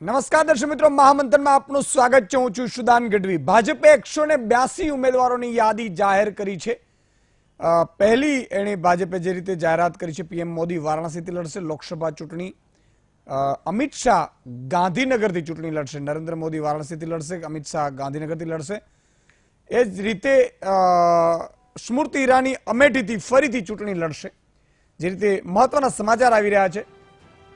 નમસ્કાર દર્શક મિત્રો, મહામંથનમાં આપનું સ્વાગત છે। હું છું સુદાન ગઢવી। ભાજપે 182 ઉમેદવારોની યાદી જાહેર કરી છે। પહેલી એણે ભાજપે જે રીતે જાહેરાત કરી છે, પીએમ મોદી વારાણસીથી લડશે લોકસભા ચૂંટણી, અમિત શાહ ગાંધીનગરથી ચૂંટણી લડશે, નરેન્દ્ર મોદી વારાણસીથી લડશે, અમિત શાહ ગાંધીનગરથી લડશે। એ જ રીતે સ્મૃતિ ઈરાની અમેઠીથી ફરીથી ચૂંટણી લડશે। જે રીતે મહત્વના સમાચાર આવી રહ્યા છે,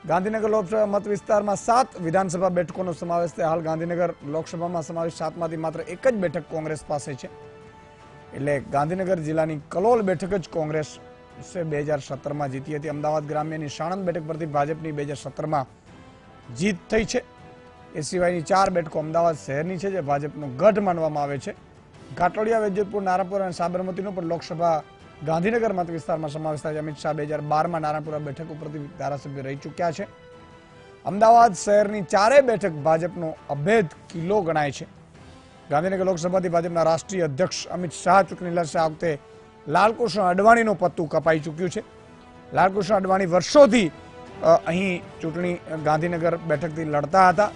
ગાંધીનગર લોકસભા મત વિસ્તારમાં 7 વિધાનસભા બેઠકોનો સમાવેશ છે। હાલ ગાંધીનગર લોકસભામાં સમાવેશ 7માંથી માત્ર એક જ બેઠક કોંગ્રેસ પાસે છે, એટલે ગાંધીનગર જિલ્લાની કલોલ બેઠક જ કોંગ્રેસ 2017માં જીતી હતી। અમદાવાદ ગ્રામ્યની સાણંદ બેઠક પરથી ભાજપની 2017માં જીત થઈ છે। એ સિવાયની 4 બેઠકો અમદાવાદ શહેરની છે, જે ભાજપનો ગઢ માનવામાં આવે છે। ઘાટલોડિયા, વૈજયપુર, નારાયણપુર અને સાબરમતીનો પણ લોકસભા ગાંધીનગર મત વિસ્તારમાં સમાવેશ થાય છે। અમિત શાહ 2012માં નારાયણપુરા બેઠક ઉપરથી ધારાસભ્ય રહી ચૂક્યા છે। અમદાવાદ શહેરની 4 બેઠક ભાજપનો અભેદ કિલ્લો ગણાય છે। ગાંધીનગર લોકસભાથી ભાજપના રાષ્ટ્રીય અધ્યક્ષ અમિત શાહ ચૂંટણી લડશે। આ વખતે લાલકૃષ્ણ અડવાણીનું પત્તું કપાઈ ચૂક્યું છે। લાલકૃષ્ણ અડવાણી વર્ષોથી અહીં ચૂંટણી ગાંધીનગર બેઠકથી લડતા હતા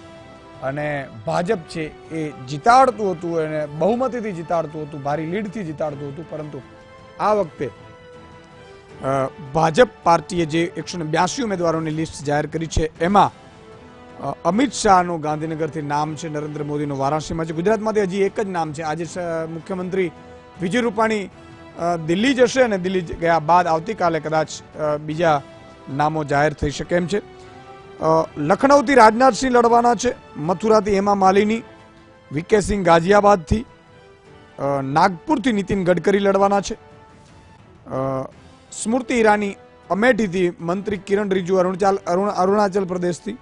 અને ભાજપ છે એ જીતાડતું હતું, એને બહુમતીથી જીતાડતું હતું, ભારી લીડથી જીતાડતું હતું, પરંતુ આ વખતે ભાજપ પાર્ટીએ જે 182 ઉમેદવારોની લિસ્ટ જાહેર કરી છે, એમાં અમિત શાહનું ગાંધીનગરથી નામ છે, નરેન્દ્ર મોદીનું વારાણસીમાં છે। ગુજરાતમાંથી હજી એક જ નામ છે। આજે મુખ્યમંત્રી વિજય રૂપાણી દિલ્હી જશે અને દિલ્હી ગયા બાદ આવતીકાલે કદાચ બીજા નામો જાહેર થઈ શકે એમ છે। લખનૌથી રાજનાથસિંહ લડવાના છે, મથુરાથી હેમા માલિની, વીકે સિંહ ગાઝિયાબાદથી, નાગપુરથી નીતિન ગડકરી લડવાના છે, સ્મૃતિ ઈરાની અમેઠીથી, મંત્રી કિરણ રિજિજુ અરુણાચલ પ્રદેશથી।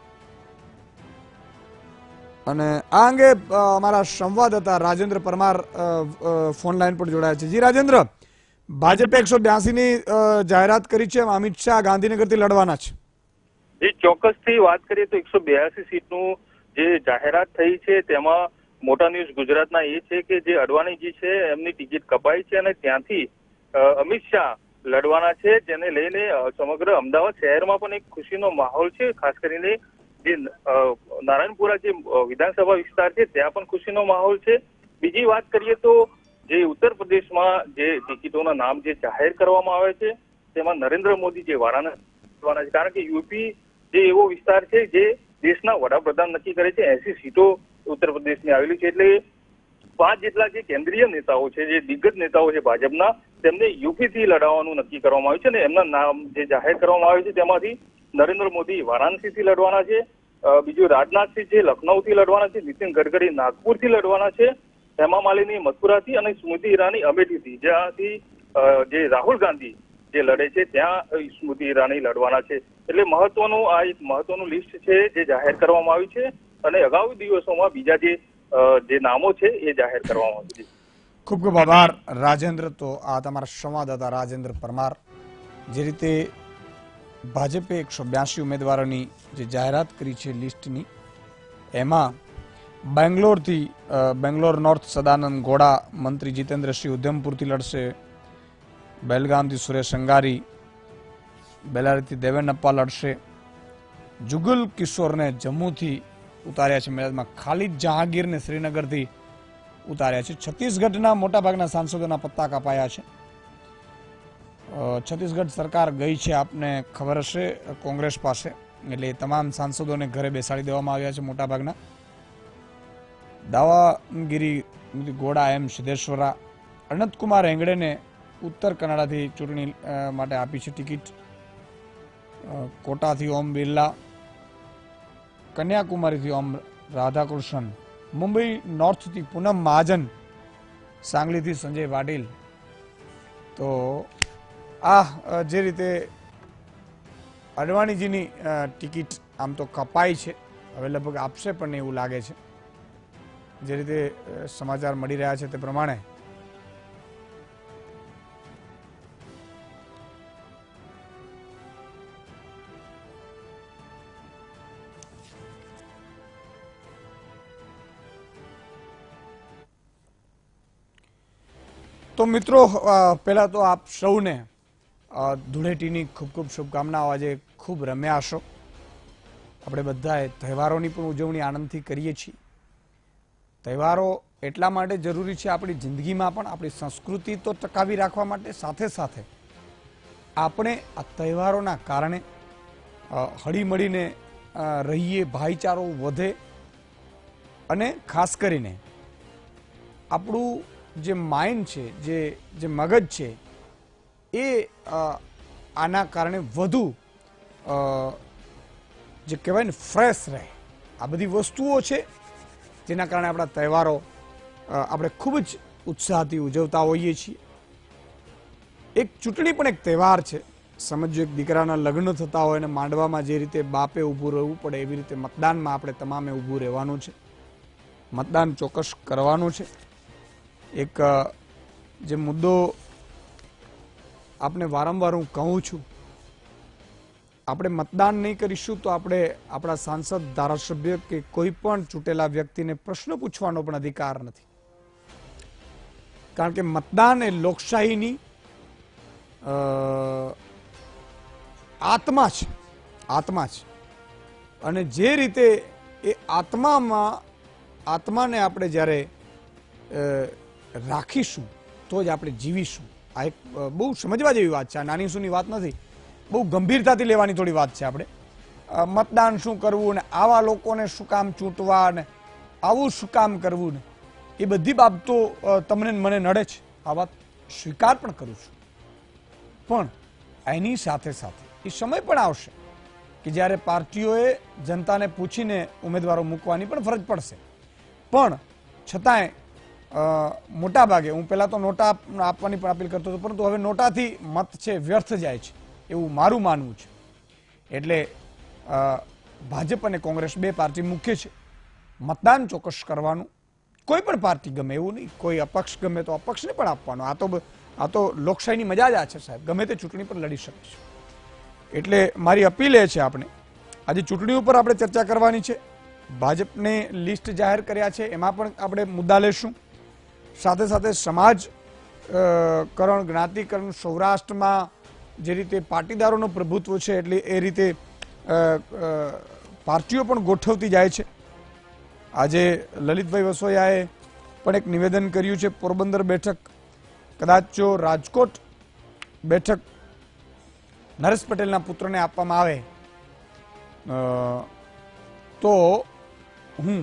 અને આ અંગે અમારા સંવાદદાતા રાજેન્દ્ર પરમાર ફોન લાઈન પર જોડાયા છે। જી રાજેન્દ્ર, ભાજપે 182ની જાહેરાત કરી છે, અમિત શાહ ગાંધીનગરથી લડવાના છે। જે ચોક્કસથી વાત કરીએ તો 182 સીટનું જે જાહેરાત થઈ છે, તેમાં મોટા ન્યૂઝ ગુજરાતના એ છે કે જે અડવાણીજી છે એમની ટિકિટ કપાઈ છે અને ત્યાંથી અમિત શાહ લડવાના છે, જેને લઈને સમગ્ર અમદાવાદ શહેરમાં પણ એક ખુશીનો માહોલ છે। ખાસ કરીને જે નારાયણપુરા જે વિધાનસભા વિસ્તાર છે ત્યાં પણ ખુશીનો માહોલ છે। બીજી વાત કરીએ તો જે ઉત્તર પ્રદેશમાં જે ટિકિટોના નામ જે જાહેર કરવામાં આવે છે, તેમાં નરેન્દ્ર મોદી જે વારાણસી છે, કારણ કે યુપી જે એવો વિસ્તાર છે જે દેશના વડાપ્રધાન નક્કી કરે છે। 80 સીટો ઉત્તર પ્રદેશની આવેલી છે, એટલે 5 જેટલા જે કેન્દ્રીય નેતાઓ છે, જે દિગ્ગજ નેતાઓ છે ભાજપના, તેમને યુપીથી લડાવવાનું નક્કી કરવામાં આવ્યું છે અને એમના નામ જે જાહેર કરવામાં આવ્યું છે તેમાંથી નરેન્દ્ર મોદી વારાણસીથી લડવાના છે, બીજું રાજનાથસિંહ છે લખનૌથી લડવાના છે, નીતિન ગડકરી નાગપુરથી લડવાના છે, હેમા માલિની મથુરાથી અને સ્મૃતિ ઈરાની અમેઠીથી, જ્યાંથી જે રાહુલ ગાંધી જે લડે છે ત્યાં સ્મૃતિ ઈરાની લડવાના છે। એટલે મહત્વનું આ એક મહત્વનું લિસ્ટ છે જે જાહેર કરવામાં આવ્યું છે અને અગાઉ દિવસોમાં બીજા જે નામો છે એ જાહેર કરવામાં આવ્યું છે। ખૂબ ખૂબ આભાર રાજેન્દ્ર। તો આ તમારા સંવાદદાતા રાજેન્દ્ર પરમાર। જે રીતે ભાજપે 182 ઉમેદવારોની જે જાહેરાત કરી છે લિસ્ટની, એમાં બેંગ્લોર નોર્થ સદાનંદ ગૌડા, મંત્રી જીતેન્દ્રસિંહ ઉધમપુરથી લડશે, બેલગામથી સુરેશ અંગારી, બેલારીથી દેવેન્નપ્પા લડશે, જુગલ કિશોરને જમ્મુથી ઉતાર્યા છે મેદાનમાં, ખાલિદ જહાંગીરને શ્રીનગરથી ઉતાર્યા છે। છત્તીસગઢના મોટાભાગના સાંસદોના પત્તા કપાયા છે। છત્તીસગઢ સરકાર ગઈ છે, આપને ખબર હશે, કોંગ્રેસ પાસે, એટલે તમામ સાંસદોને ઘરે બેસાડી દેવામાં આવ્યા છે મોટાભાગના। દાવાનગીરી ગોડા એમ સિદ્ધેશ્વરા, અનંતકુમાર હેંગડેને ઉત્તર કન્નડાથી ચૂંટણી માટે આપી છે ટિકિટ, કોટાથી ઓમ બિરલા, કન્યાકુમારીથી ઓમ રાધાકૃષ્ણન, મુંબઈ નોર્થથી પૂનમ મહાજન, સાંગલીથી સંજય વાડીલ। તો આ જે રીતે અડવાણીજીની ટિકિટ આમ તો કપાઈ છે, હવે લગભગ આપશે પણ એવું લાગે છે, જે રીતે સમાચાર મળી રહ્યા છે તે પ્રમાણે। તો મિત્રો, પહેલા તો આપ સૌને ધૂળેટીની ખૂબ ખૂબ શુભકામનાઓ। આજે ખૂબ રમ્યા હશો, આપણે બધાએ તહેવારોની પણ ઉજવણી આનંદથી કરીએ છીએ. તહેવારો એટલા માટે જરૂરી છે આપણી જિંદગીમાં પણ, આપણી સંસ્કૃતિ તો ટકાવી રાખવા માટે, સાથે સાથે આપણે આ તહેવારોના કારણે હળીમળીને રહીએ, ભાઈચારો વધે અને ખાસ કરીને આપણું જે માઇન્ડ છે, જે મગજ છે એ આના કારણે વધુ જે કહેવાય ને ફ્રેશ રહે. આ બધી વસ્તુઓ છે જેના કારણે આપણા તહેવારો આપણે ખૂબ જ ઉત્સાહથી ઉજવતા હોઈએ છીએ. એક ચૂંટણી પણ એક તહેવાર છે. સમજો એક દીકરાના લગ્ન થતા હોય અને માંડવામાં જે રીતે બાપે ઊભું રહેવું પડે એવી રીતે મતદાનમાં આપણે તમામે ઊભું રહેવાનું છે. મતદાન ચોક્કસ કરવાનું છે. એક જે મુદ્દો આપને વારંવાર હું કહું છું, આપણે મતદાન નહીં કરીશું તો આપણે આપણા સાંસદ, ધારાસભ્ય કે કોઈ પણ ચૂંટેલા વ્યક્તિને પ્રશ્ન પૂછવાનો પણ અધિકાર નથી. કારણ કે મતદાન એ લોકશાહીની આત્મા છે, આત્મા છે. અને જે રીતે એ આત્માને આપણે જ્યારે રાખીશું તો જ આપણે જીવીશું. આ એક બહુ સમજવા જેવી વાત છે. આ નાની સૂની વાત નથી, બહુ ગંભીરતાથી લેવાની થોડી વાત છે. આપણે મતદાન શું કરવું ને આવા લોકોને શું કામ ચૂંટવા ને આવું શું કામ કરવું ને એ બધી બાબતો તમને મને નડે છે. આ વાત સ્વીકાર પણ કરું છું. પણ એની સાથે સાથે એ સમય પણ આવશે કે જ્યારે પાર્ટીઓએ જનતાને પૂછીને ઉમેદવારો મૂકવાની પણ ફરજ પડશે. પણ છતાંય મોટા ભાગે હું પહેલાં તો નોટા આપવાની પણ અપીલ કરતો હતો, પરંતુ હવે નોટાથી મત છે વ્યર્થ જાય છે એવું મારું માનવું છે. એટલે ભાજપ અને કોંગ્રેસ બે પાર્ટી મુખ્ય છે. મતદાન ચોક્કસ કરવાનું, કોઈ પણ પાર્ટી ગમે એવું નહીં, કોઈ અપક્ષ ગમે તો અપક્ષને પણ આપવાનો. આ તો લોકશાહીની મજા જ આ છે સાહેબ, ગમે તે ચૂંટણી પર લડી શકે છે. એટલે મારી અપીલ એ છે, આપણે આજે ચૂંટણી ઉપર આપણે ચર્ચા કરવાની છે. ભાજપને લિસ્ટ જાહેર કર્યા છે, એમાં પણ આપણે મુદ્દા લેશું. સાથે સાથે સમાજકરણ, જ્ઞાતિકરણ, સૌરાષ્ટ્રમાં જે રીતે પાટીદારોનું પ્રભુત્વ છે એટલે એ રીતે પાર્ટીઓ પણ ગોઠવતી જાય છે. આજે લલિતભાઈ વસોયાએ પણ એક નિવેદન કર્યું છે, પોરબંદર બેઠક, કદાચ જો રાજકોટ બેઠક નરેશ પટેલના પુત્રને આપવામાં આવે તો હું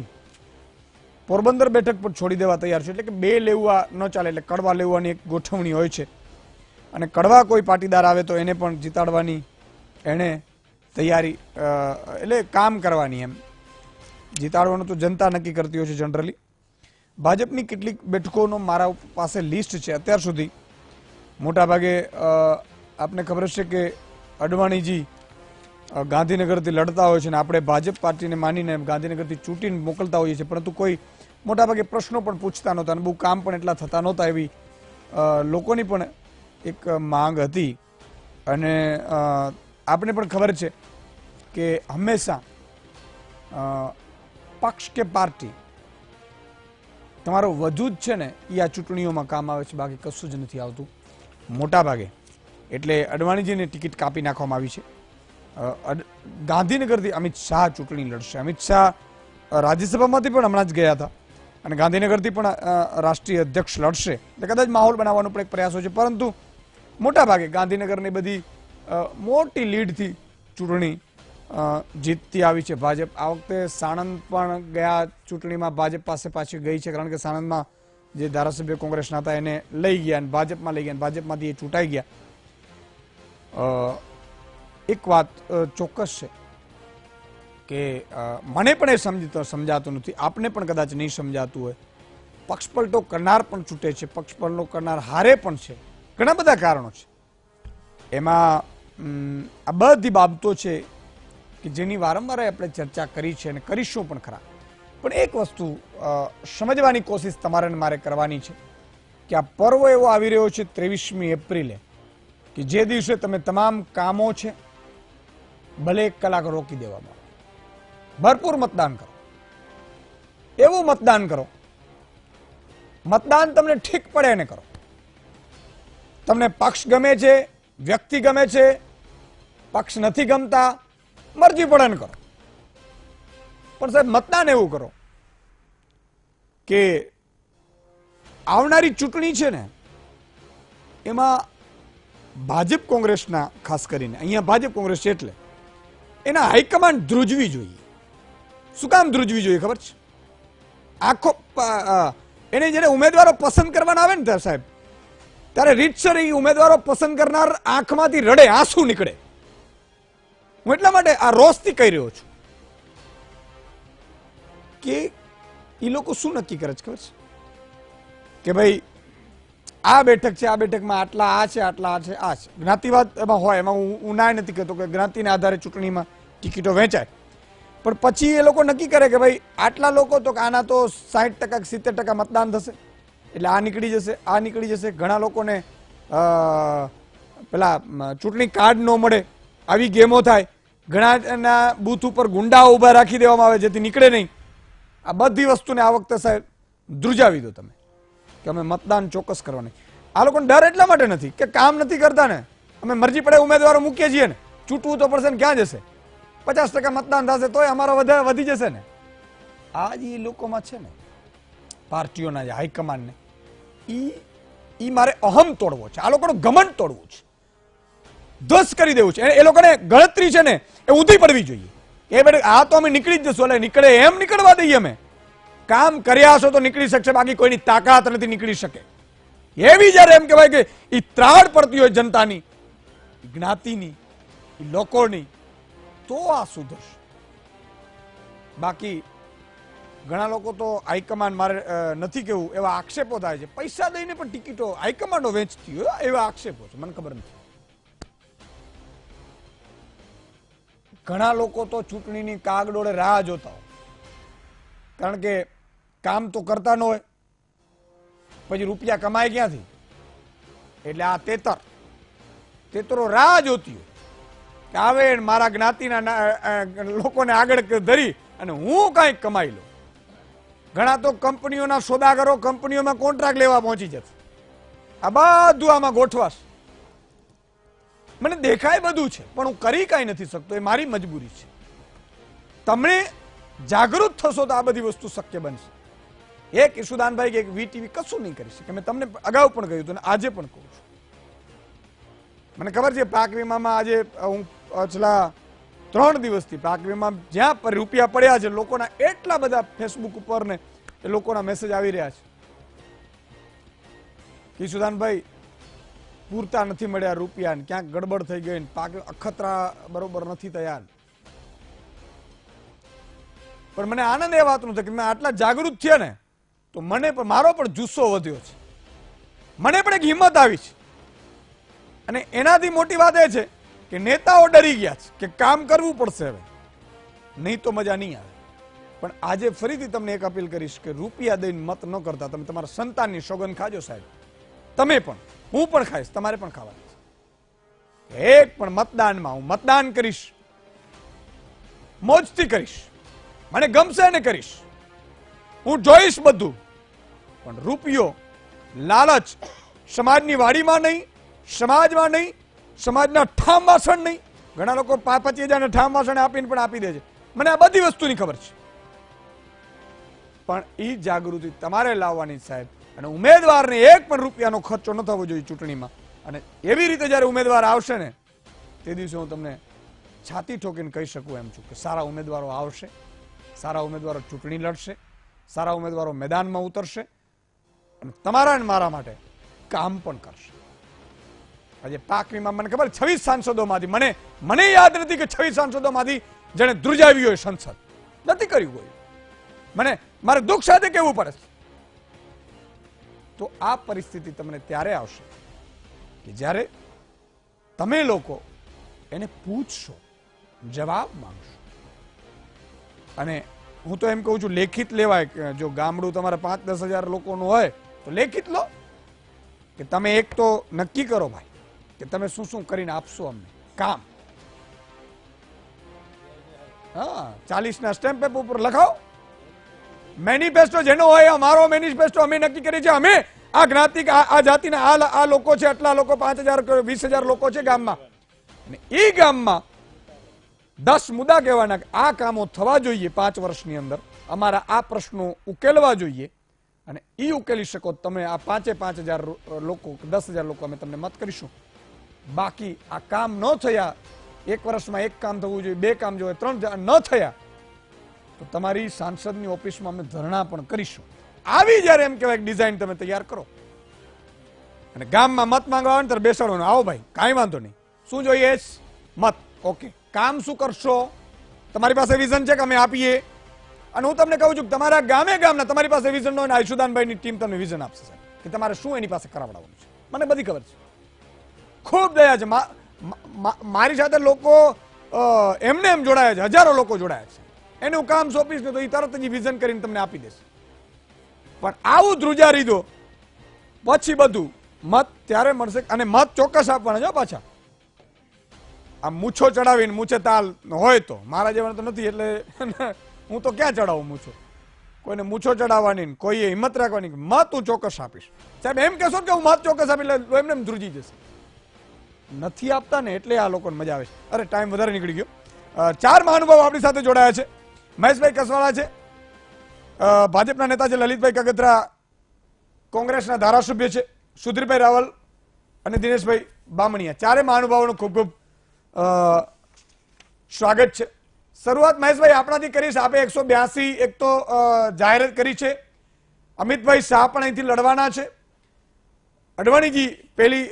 પોરબંદર બેઠક પર છોડી દેવા તૈયાર છું. એટલે કે બે લેવા ન ચાલે, એટલે કડવા લેવાની એક ગોઠવણી હોય છે અને કડવા કોઈ પાટીદાર આવે તો એને પણ જીતાડવાની એને તૈયારી, એટલે કામ કરવાની. એમ જીતાડવાનું તો જનતા નક્કી કરતી હોય છે જનરલી. ભાજપની કેટલીક બેઠકોનો મારા પાસે લિસ્ટ છે. અત્યાર સુધી મોટાભાગે આપને ખબર છે કે અડવાણીજી ગાંધીનગરથી લડતા હોય છે અને આપણે ભાજપ પાર્ટીને માનીને ગાંધીનગરથી ચૂંટીને મોકલતા હોઈએ છીએ, પરંતુ કોઈ મોટાભાગે પ્રશ્નો પણ પૂછતા નહોતા અને બહુ કામ પણ એટલા થતા નહોતા એવી લોકોની પણ એક માંગ હતી. અને આપણે પણ ખબર છે કે હંમેશા પક્ષ કે પાર્ટી તમારો વજૂદ છે ને એ આ ચૂંટણીઓમાં કામ આવે છે, બાકી કશું જ નથી આવતું મોટા ભાગે. એટલે અડવાણીજીને ટિકિટ કાપી નાખવામાં આવી છે. ગાંધીનગરથી અમિત શાહ ચૂંટણી લડશે. અમિત શાહ રાજ્યસભામાંથી પણ હમણાં જ ગયા હતા અને ગાંધીનગરથી પણ રાષ્ટ્રીય અધ્યક્ષ લડશે. એટલે કદાચ માહોલ બનાવવાનો પણ એક પ્રયાસો છે, પરંતુ મોટા ભાગે ગાંધીનગરની બધી મોટી લીડથી ચૂંટણી જીતતી આવી છે ભાજપ. આ વખતે સાણંદ પણ ગયા ચૂંટણીમાં ભાજપ પાસે પાછી ગઈ છે, કારણ કે સાણંદમાં જે ધારાસભ્ય કોંગ્રેસના હતા એને લઈ ગયા અને ભાજપમાં લઈ ગયા, ભાજપમાંથી એ ચૂંટાઈ ગયા. એક વાત ચોક્કસ છે કે મને પણ એ સમજાતું નથી, આપને પણ કદાચ નહીં સમજાતું હોય, પક્ષપલટો કરનાર પણ છૂટે છે, પક્ષપલટો કરનાર હારે પણ છે. ઘણા બધા કારણો છે. એમાં આ બધી બાબતો છે કે જેની વારંવાર આપણે ચર્ચા કરી છે અને કરીશું પણ ખરા. પણ એક વસ્તુ સમજવાની કોશિશ તમારે મારે કરવાની છે કે આ પર્વ એવો આવી રહ્યો છે 23મી એપ્રિલે કે જે દિવસે તમે તમામ કામો છે ભલે 1 કલાક રોકી દેવામાં, ભરપૂર મતદાન કરો, એવું મતદાન કરો, મતદાન તમને ઠીક પડે એને કરો. તમને પક્ષ ગમે છે, વ્યક્તિ ગમે છે, પક્ષ નથી ગમતા, મરજી પડે ને કરો. પણ સાહેબ મતદાન એવું કરો કે આવનારી ચૂંટણી છે ને એમાં ભાજપ કોંગ્રેસના ખાસ કરીને અહીંયા ભાજપ કોંગ્રેસ છે એટલે એના હાઈકમાન્ડ ધ્રુજવી જોઈએ. શું કામ ધ્રુજવી જોઈએ ખબર છે? આખો એને જ્યારે ઉમેદવારો પસંદ કરવાના આવે ને સાહેબ ત્યારે રીતસર એ ઉમેદવારો પસંદ કરનાર આંખમાંથી રડે આંસુ નીકળે. હું એટલા માટે આ રોષથી કહી રહ્યો છું કે એ લોકો શું નક્કી કરે છે ખબર છે કે ભાઈ આ બેઠક છે, આ બેઠકમાં આટલા આ છે, આટલા આ છે, આ છે. જ્ઞાતિવાદ એમાં હોય, એમાં હું ના નથી કહેતો કે જ્ઞાતિના આધારે ચૂંટણીમાં ટિકિટો વેચાય, પણ પછી એ લોકો નક્કી કરે કે ભાઈ આટલા લોકો તો આના તો 60% કે 70% મતદાન થશે એટલે આ નીકળી જશે, આ નીકળી જશે. ઘણા લોકોને પેલા ચૂંટણી કાર્ડ ન મળે, આવી ગેમો થાય. ઘણાના બૂથ ઉપર ગુંડાઓ ઊભા રાખી દેવામાં આવે જેથી નીકળે નહીં. આ બધી વસ્તુને આ વખતે સાહેબ ધ્રુજાવી દો તમે કે અમે મતદાન ચોક્કસ કરવાની. આ લોકોને ડર એટલા માટે નથી કે કામ નથી કરતા ને, અમે મરજી પડે ઉમેદવારો મૂકીએ છીએ ને, ચૂંટવું તો પડશે ને, ક્યાં જશે? 50% મતદાન થશે તોય અમારો વધી જશે ને. આ જ એ લોકોમાં છે ને પાર્ટીઓના જે હાઈકમાન્ડને ઈ મારે અહમ તોડવો છે, આ લોકોનું ઘમંડ તોડવું છે, ધ્વસ્ત કરી દેવું છે. એ લોકોને ગણતરી છે ને એ ઊંધી પડવી જોઈએ. એ બેઠક આ તો અમે નીકળી જ જશું, એટલે નીકળે એમ નીકળવા દઈએ. અમે કામ કર્યા હશો તો નીકળી શકશે, બાકી કોઈની તાકાત નથી નીકળી શકે. એવી જયારે એમ કહેવાય કે એ ત્રાડ પડતી હોય જનતાની, જ્ઞાતિની, લોકોની, તો આ સુધરશે. બાકી ઘણા લોકો તો હાઈકમાન્ડ મારે નથી કેવું એવા આક્ષેપો થાય છે, પૈસા દઈને પણ ટિકિટો હાઈકમાન્ડો વેચતી હોય એવા આક્ષેપો છે. મને ખબર નથી. ઘણા લોકો તો ચૂંટણીની કાગડોળે રાહ જોતા હોય, કારણ કે કામ તો કરતા ન હોય, પછી રૂપિયા કમાય ક્યાંથી? એટલે આ તેતરો રાહ જોતી હોય કે આવે મારા જ્ઞાતિના લોકોને આગળ ધરી અને હું કાંઈક કમાઈ લઉં. ઘણા તો કંપનીઓના સોદાગરો કંપનીઓમાં કોન્ટ્રાક્ટ લેવા પહોંચી જશે. આ બધું આમાં ગોઠવાશ. મને દેખાય બધું છે પણ હું કરી કાંઈ નથી શકતો, એ મારી મજબૂરી છે. તમે જાગૃત થશો તો આ બધી વસ્તુ શક્ય બનશે. એક ઈશુદાનભાઈ કે એક વીટીવી કશું નહીં કરી શકે. મેં તમને અગાઉ પણ કહ્યું હતું અને આજે પણ કહું છું. મને ખબર છે પાક વીમામાં આજે હું છેલ્લા 3 દિવસથી પાક વીમા જ્યાં પર રૂપિયા પડ્યા છે, લોકોના એટલા બધા ફેસબુક ઉપર ને એ લોકોના મેસેજ આવી રહ્યા છે કે ઈશુદાનભાઈ પૂરતા નથી મળ્યા રૂપિયા, ક્યાંક ગડબડ થઈ ગઈ, પાક અખતરા બરોબર નથી થયા. પણ મને આનંદ એ વાતનો છે કે મેં આટલા જાગૃત થયા ને તો મને પણ મારો પણ જુસ્સો વધ્યો છે, મને પણ એક હિંમત આવી છે. અને એનાથી મોટી વાત એ છે કે નેતાઓ ડરી ગયા છે કે કામ કરવું પડશે, હવે નહીં તો મજા નહીં આવે. પણ આજે ફરીથી તમને એક અપીલ કરીશ કે રૂપિયા દઈને મત ન કરતા તમે તમારા સંતાનની સોગંદ ખાજો સાહેબ. તમે પણ, હું પણ ખાઈશ, તમારે પણ ખાવાની છે. એક પણ મતદાનમાં હું મતદાન કરીશ, મોજથી કરીશ, મને ગમશે ને કરીશ, હું જોઈશ બધું. પણ રૂપિયો, લાલચ સમાજની વાડીમાં નહીં, સમાજમાં નહીં, સમાજના ઠામ વાસણ નહીં. ઘણા લોકો 25,000 ઠામ વાસણ આપીને પણ આપી દે છે. મને આ બધી વસ્તુની ખબર છે, પણ એ જાગૃતિ તમારે લાવવાની સાહેબ. અને ઉમેદવારને એક પણ રૂપિયાનો ખર્ચો ન થવો જોઈએ ચૂંટણીમાં. અને એવી રીતે જ્યારે ઉમેદવાર આવશે ને તે દિવસે હું તમને છાતી ઠોકીને કહી શકું એમ છું કે સારા ઉમેદવારો આવશે, સારા ઉમેદવારો ચૂંટણી લડશે, સારા ઉમેદવારો મેદાનમાં ઉતરશે અને તમારા અને મારા માટે કામ પણ કરશે. આજે પાક વીમા મને ખબર 26 સાંસદોમાંથી મને યાદ નથી કે 26 સાંસદોમાંથી જેને ધ્રુજાવી હોય સંસદ નથી કર્યું હોય. મારે દુઃખ સાથે કહેવું પડે છે. તો આ પરિસ્થિતિ તમને ત્યારે આવશે કે જ્યારે તમે લોકો એને પૂછશો, જવાબ માંગશો. અને હું તો એમ કહું છું લેખિત લેવાય કે જો ગામડું તમારે 5-10 હજાર લોકોનું હોય તો લેખિત લો કે તમે એક તો નક્કી કરો ભાઈ કે તમે શું શું કરીને આપશો અમને કામ. હા, 40ના સ્ટેમ્પ પેપર ઉપર લખાવો. મેનિફેસ્ટો જેનો હોય અમારો મેનિફેસ્ટો અમે નક્કી કરીએ છીએ. અમે આ જ્ઞાતિ આ જાતિના આ લોકો છે, આટલા લોકો 5,000 20,000 લોકો છે ગામમાં, અને એ ગામમાં 10 મુદ્દા કહેવાના કે આ કામો થવા જોઈએ 5 વર્ષની અંદર, અમારા આ પ્રશ્નો ઉકેલવા જોઈએ, અને એ ઉકેલી શકો તમે આ 5,000 લોકો 10,000 લોકો અમે તમને મત કરીશું. બાકી આ કામ ન થયા, 1 વર્ષમાં 1 કામ થવું જોઈએ, 2 કામ જોઈએ, 3 ન થયા, તો તમારી સાંસદની ઓફિસમાં અમે ધરણા પણ કરીશું. આવી જ્યારે એમ કહેવાય ડિઝાઇન તમે તૈયાર કરો અને ગામમાં મત માંગવા આવે ને ત્યારે બેસાડવાનું, આવો ભાઈ કાંઈ વાંધો નહીં, શું જોઈએ મત, ઓકે, કામ શું કરશો, તમારી પાસે વિઝન છે કે અમે આપીએ. અને હું તમને કહું છું કે તમારા ગામના તમારી પાસે વિઝન ન હોય ને આયુષદાનભાઈની ટીમ તમને વિઝન આપશે સાહેબ કે તમારે શું એની પાસે કરાવડાવવાનું છે. મને બધી ખબર છે, ખૂબ દયા છે. મારી સાથે લોકો એમને એમ જોડાયા છે, હજારો લોકો જોડાયા છે. એનું કામ સોંપીશ ને તો એ તરત જ વિઝન કરીને તમને આપી દેશે. પણ આવું ધ્રુજારી દો પછી બધું મત ત્યારે મળશે, અને મત ચોક્કસ આપવાના છે પાછા. આ મૂછો ચડાવીને મૂછે તાલ હોય તો, મારા જેવાને તો નથી, એટલે હું તો ક્યાં ચડાવું મૂછો, કોઈને મૂછો ચડાવવાની, કોઈએ હિંમત રાખવાની. મત હું ચોક્કસ આપીશ સાહેબ. એમ કહેશો કે હું મત ચોક્કસ આપી એટલે એમને એમ ધ્રુજી જશે. નથી આપતા ને એટલે આ લોકોને મજા આવે છે. અરે ટાઈમ વધારે નીકળી ગયો. 4 મહાનુભાવો આપણી સાથે જોડાયા છે. મહેશભાઈ કસવાળા છે, ભાજપના નેતા છે. લલિતભાઈ કગથરા કોંગ્રેસના ધારાસભ્ય છે. સુધીરભાઈ રાવલ અને દિનેશભાઈ બામણીયા. 4 મહાનુભાવોનું ખૂબ ખૂબ સ્વાગત છે. શરૂઆત મહેશભાઈ આપણાથી કરીશ. આપે 182 એક તો જાહેરાત કરી છે. અમિતભાઈ શાહ પણ અહીંથી લડવાના છે. અડવાણીજી પહેલી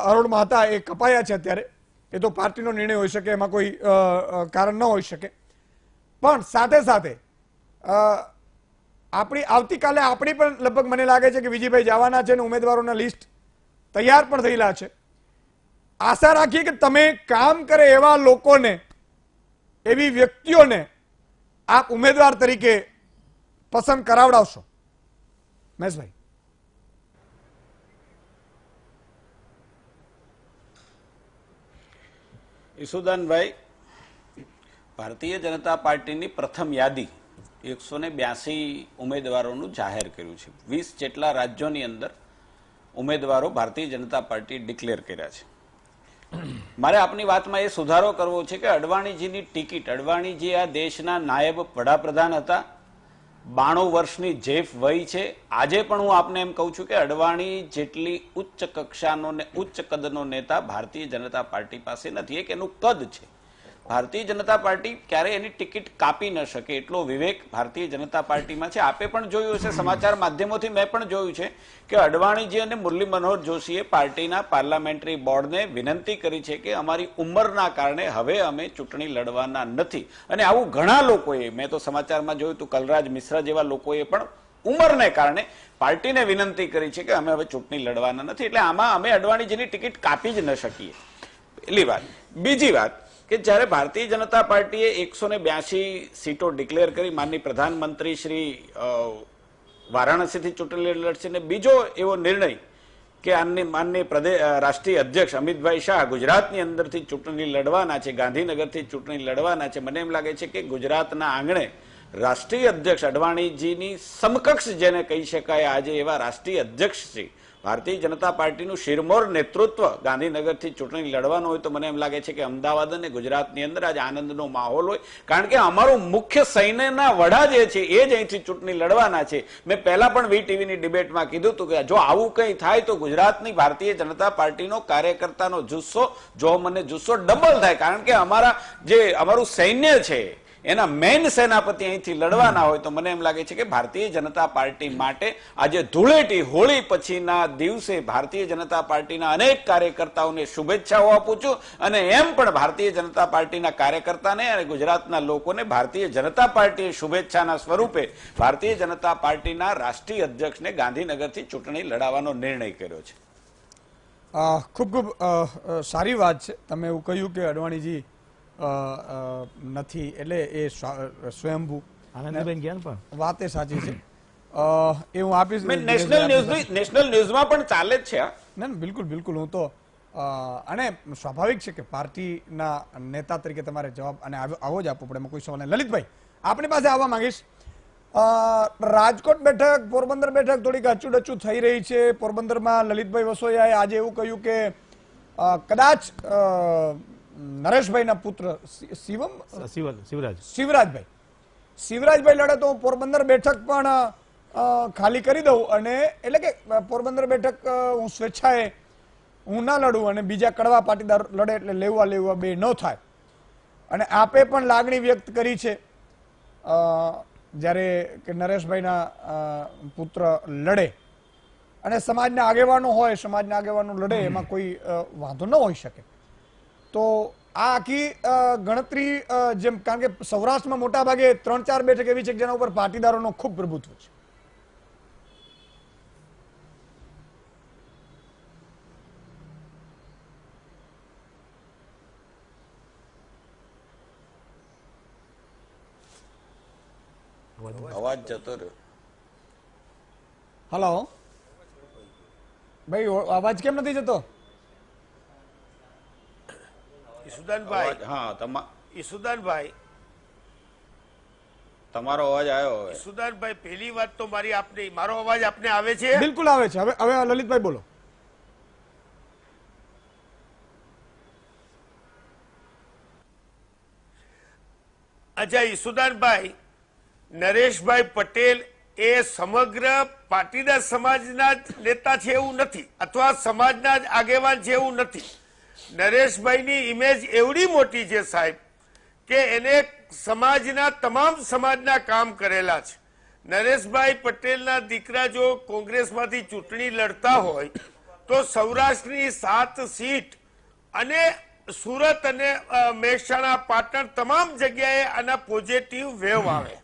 હરોળમાં હતા, એ કપાયા છે અત્યારે. એ તો પાર્ટીનો નિર્ણય હોઈ શકે, એમાં કોઈ કારણ ન હોઈ શકે. પણ સાથે સાથે આવતીકાલે આપણી પણ લગભગ મને લાગે છે કે વિજયભાઈ જવાના છે, અને ઉમેદવારોના લિસ્ટ તૈયાર પણ થયેલા છે. આશા રાખીએ કે તમે કામ કરે એવા લોકોને, એવી વ્યક્તિઓને આપ ઉમેદવાર તરીકે પસંદ કરાવડાવશો. મહેશભાઈ. ઈસુદાનભાઈ, ભારતીય જનતા પાર્ટીની પ્રથમ યાદી 182 ઉમેદવારોનું જાહેર કર્યું છે. 20 જેટલા રાજ્યોની અંદર ઉમેદવારો ભારતીય જનતા પાર્ટી ડિક્લેર કર્યા છે. મારે આપની વાતમાં એ સુધારો કરવો છે કે અડવાણીજીની ટિકિટ, અડવાણીજી આ દેશના નાયબ વડાપ્રધાન હતા, 92 વર્ષની જેફ વય છે. આજે પણ હું આપને એમ કહું છું કે અડવાણી જેટલી ઉચ્ચ કક્ષાનો ને ઉચ્ચ કદનો નેતા ભારતીય જનતા પાર્ટી પાસે નથી. એક એનું કદ છે. ભારતીય જનતા પાર્ટી ક્યારેય એની ટિકિટ કાપી ન શકે એટલો વિવેક ભારતીય જનતા પાર્ટીમાં છે. આપે પણ જોયું હશે, સમાચાર માધ્યમોથી મેં પણ જોયું છે કે અડવાણીજી અને મુરલી મનોહર જોશીએ પાર્ટીના પાર્લામેન્ટરી બોર્ડને વિનંતી કરી છે કે અમારી ઉંમરના કારણે હવે અમે ચૂંટણી લડવાના નથી. અને આવું ઘણા લોકોએ, મેં તો સમાચારમાં જોયું હતું, કલરાજ મિશ્રા જેવા લોકોએ પણ ઉંમરને કારણે પાર્ટીને વિનંતી કરી છે કે અમે હવે ચૂંટણી લડવાના નથી. એટલે આમાં અમે અડવાણીજીની ટિકિટ કાપી જ ન શકીએ. પહેલી વાત. બીજી વાત કે જ્યારે ભારતીય જનતા પાર્ટીએ 182 સીટો ડિક્લેર કરી, માનનીય પ્રધાનમંત્રી શ્રી વારાણસીથી ચૂંટણી લડશે, ને બીજો એવો નિર્ણય કે માનનીય રાષ્ટ્રીય અધ્યક્ષ અમિતભાઈ શાહ ગુજરાતની અંદરથી ચૂંટણી લડવાના છે, ગાંધીનગરથી ચૂંટણી લડવાના છે. મને એમ લાગે છે કે ગુજરાતના આંગણે રાષ્ટ્રીય અધ્યક્ષ અડવાણીજીની સમકક્ષ જેને કહી શકાય આજે એવા રાષ્ટ્રીય અધ્યક્ષ શ્રી ભારતીય જનતા પાર્ટીનું શિરમોર નેતૃત્વ ગાંધીનગરથી ચૂંટણી લડવાનું હોય તો મને એમ લાગે છે કે અમદાવાદ અને ગુજરાતની અંદર આજે આનંદનો માહોલ હોય. કારણ કે અમારું મુખ્ય સૈન્યના વડા જે છે એ જ અહીંથી ચૂંટણી લડવાના છે. મેં પહેલા પણ વીટીવીની ડિબેટમાં કીધું હતું કે જો આવું કંઈ થાય તો ગુજરાતની ભારતીય જનતા પાર્ટીનો કાર્યકર્તાનો જુસ્સો, જો મને જુસ્સો ડબલ થાય. કારણ કે અમારું સૈન્ય છે એના મેઇન સેનાપતિ અહીંથી લડવાના હોય તો મને એમ લાગે છે કે ભારતીય જનતા પાર્ટી માટે આજે ધૂળેટી હોળી પછીના દિવસે ભારતીય જનતા પાર્ટીના અનેક કાર્યકર્તાઓને શુભેચ્છાઓ આપું છું. અને એમ પણ ભારતીય જનતા પાર્ટીના કાર્યકર્તાને અને ગુજરાતના લોકોને ભારતીય જનતા પાર્ટીએ શુભેચ્છાના સ્વરૂપે ભારતીય જનતા પાર્ટીના રાષ્ટ્રીય અધ્યક્ષને ગાંધીનગરથી ચૂંટણી લડાવવાનો નિર્ણય કર્યો છે. ખૂબ ખૂબ સારી વાત છે. તમે એવું કહ્યું કે અડવાણીજી નથી એટલે એ સ્વયંભૂ આનંદીબેન ગયા પણ વાત એ સાચી છે. એ હું આપીશ. નેશનલ ન્યૂઝમાં પણ ચાલે જ છે. ના બિલકુલ બિલકુલ. હું તો અને સ્વાભાવિક છે કે પાર્ટીના નેતા તરીકે તમારે જવાબ અને આવો જ આપવો પડે, એમાં કોઈ સવાલ નહીં. લલિતભાઈ, આપણી પાસે આવવા માંગીશ. રાજકોટ બેઠક, પોરબંદર બેઠક થોડીક અચૂડચૂ થઈ રહી છે. પોરબંદરમાં લલિતભાઈ વસોયાએ આજે એવું કહ્યું કે કદાચ નરેશભાઈના પુત્ર શિવરાજભાઈ લડે તો હું પોરબંદર બેઠક પણ ખાલી કરી દઉં, અને એટલે કે પોરબંદર બેઠક હું સ્વેચ્છાએ હું ના લડું અને બીજા કડવા પાટીદાર લડે એટલે લેવા બે ન થાય. અને આપે પણ લાગણી વ્યક્ત કરી છે જ્યારે કે નરેશભાઈના પુત્ર લડે અને સમાજના આગેવાનો હોય, સમાજના આગેવાનો લડે એમાં કોઈ વાંધો ન હોઈ શકે. તો આ આખી ગણતરી જેમ, કારણ કે સૌરાષ્ટ્રમાં મોટા ભાગે 3-4 બેઠક એવી છે કે જેના ઉપર પાટીદારોનો ખૂબ પ્રભુત્વ છે. અવાજ જતો રહ્યો. હલો ભાઈ, અવાજ કેમ નથી જતો? ઈસુદાનભાઈ, તમારો અવાજ આવ્યો હવે. ઈસુદાનભાઈ, પહેલી વાત તો મારી આપને, મારો અવાજ આપને આવે છે? બિલકુલ આવે છે. હવે લલિતભાઈ બોલો. અચ્છા ઈસુદાનભાઈ, નરેશભાઈ પટેલ એ સમગ્ર પાટીદાર સમાજના જ નેતા છે એવું નથી, અથવા સમાજના જ આગેવાન છે એવું નથી. નરેશભાઈની ઇમેજ એવડી મોટી છે સાહેબ કે એને સમાજના તમામ સમાજના કામ કરેલા છે. નરેશભાઈ પટેલના દીકરા જો કોંગ્રેસમાંથી ચૂંટણી લડતા હોય તો સૌરાષ્ટ્રની 7 સીટ અને સુરત અને મહેસાણા, પાટણ તમામ જગ્યાએ આના પોઝિટિવ વેવ આવે.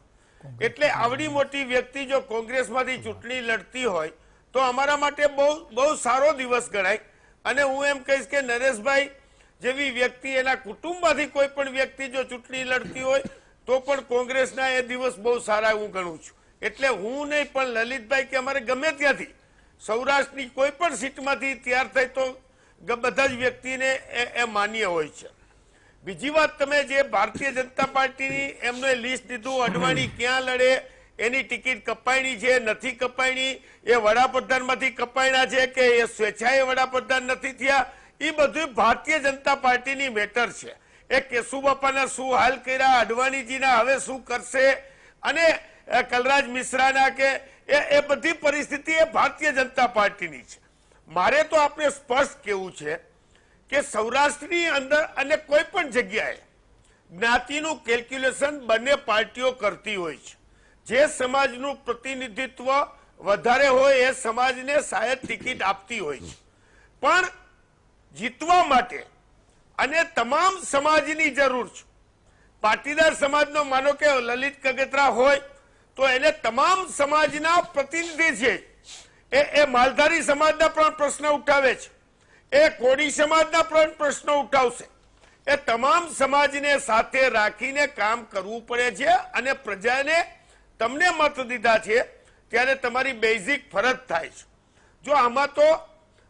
એટલે આવડી મોટી વ્યક્તિ જો કોંગ્રેસમાંથી ચૂંટણી લડતી હોય તો અમારા માટે બહુ સારો દિવસ ગણાય. અને હું એમ કહીશ કે નરેશભાઈ જેવી વ્યક્તિ, એના કુટુંબમાંથી કોઈ પણ વ્યક્તિ જો ચૂંટણી લડતી હોય તો પણ કોંગ્રેસના એ દિવસ બહુ સારા હું ગણું છું. એટલે હું નહીં પણ લલિતભાઈ કે અમારે ગમે ત્યાંથી સૌરાષ્ટ્રની કોઈ પણ સીટમાંથી તૈયાર થાય તો બધા જ વ્યક્તિને એ માન્ય હોય છે. બીજી વાત, તમે જે ભારતીય જનતા પાર્ટીની એમને લિસ્ટ દીધું, અડવાણી ક્યાં લડે, એની ટિકિટ કપાયણી છે નથી કપાયણી, એ વડાપ્રધાનમાંથી કપાયણા છે કે એ સ્વેચ્છાએ વડાપ્રધાન નથી થયા, એ બધું ભારતીય જનતા પાર્ટીની મેટર છે. એ કેશુબાપાના શું હાલ કર્યા, અડવાણીજીના હવે શું કરશે, અને કલરાજ મિશ્રાના કે એ બધી પરિસ્થિતિ એ ભારતીય જનતા પાર્ટીની છે. મારે તો આપણે સ્પષ્ટ કહેવું છે કે સૌરાષ્ટ્રની અંદર અને કોઈ પણ જગ્યાએ જ્ઞાતિનું કેલ્ક્યુલેશન બંને પાર્ટીઓ કરતી હોય છે. જે સમાજનું પ્રતિનિધિત્વ વધારે હોય એ સમાજને શાયદ ટિકિટ આપતી હોય છે, પણ જીતવા માટે અને તમામ સમાજની જરૂર છે. પાટીદાર સમાજનો માનો કે લલિત કગેત્રા હોય તો એને તમામ સમાજના પ્રતિનિધિ છે. એ માલધારી સમાજના પણ પ્રશ્ન ઉઠાવે છે, એ કોળી સમાજના પણ પ્રશ્નો ઉઠાવશે. એ તમામ સમાજને સાથે રાખીને કામ કરવું પડે છે. અને પ્રજાને તમને મત દીધા છે ત્યારે તમારી બેઝિક ફરજ થાય છે. જો આમાં તો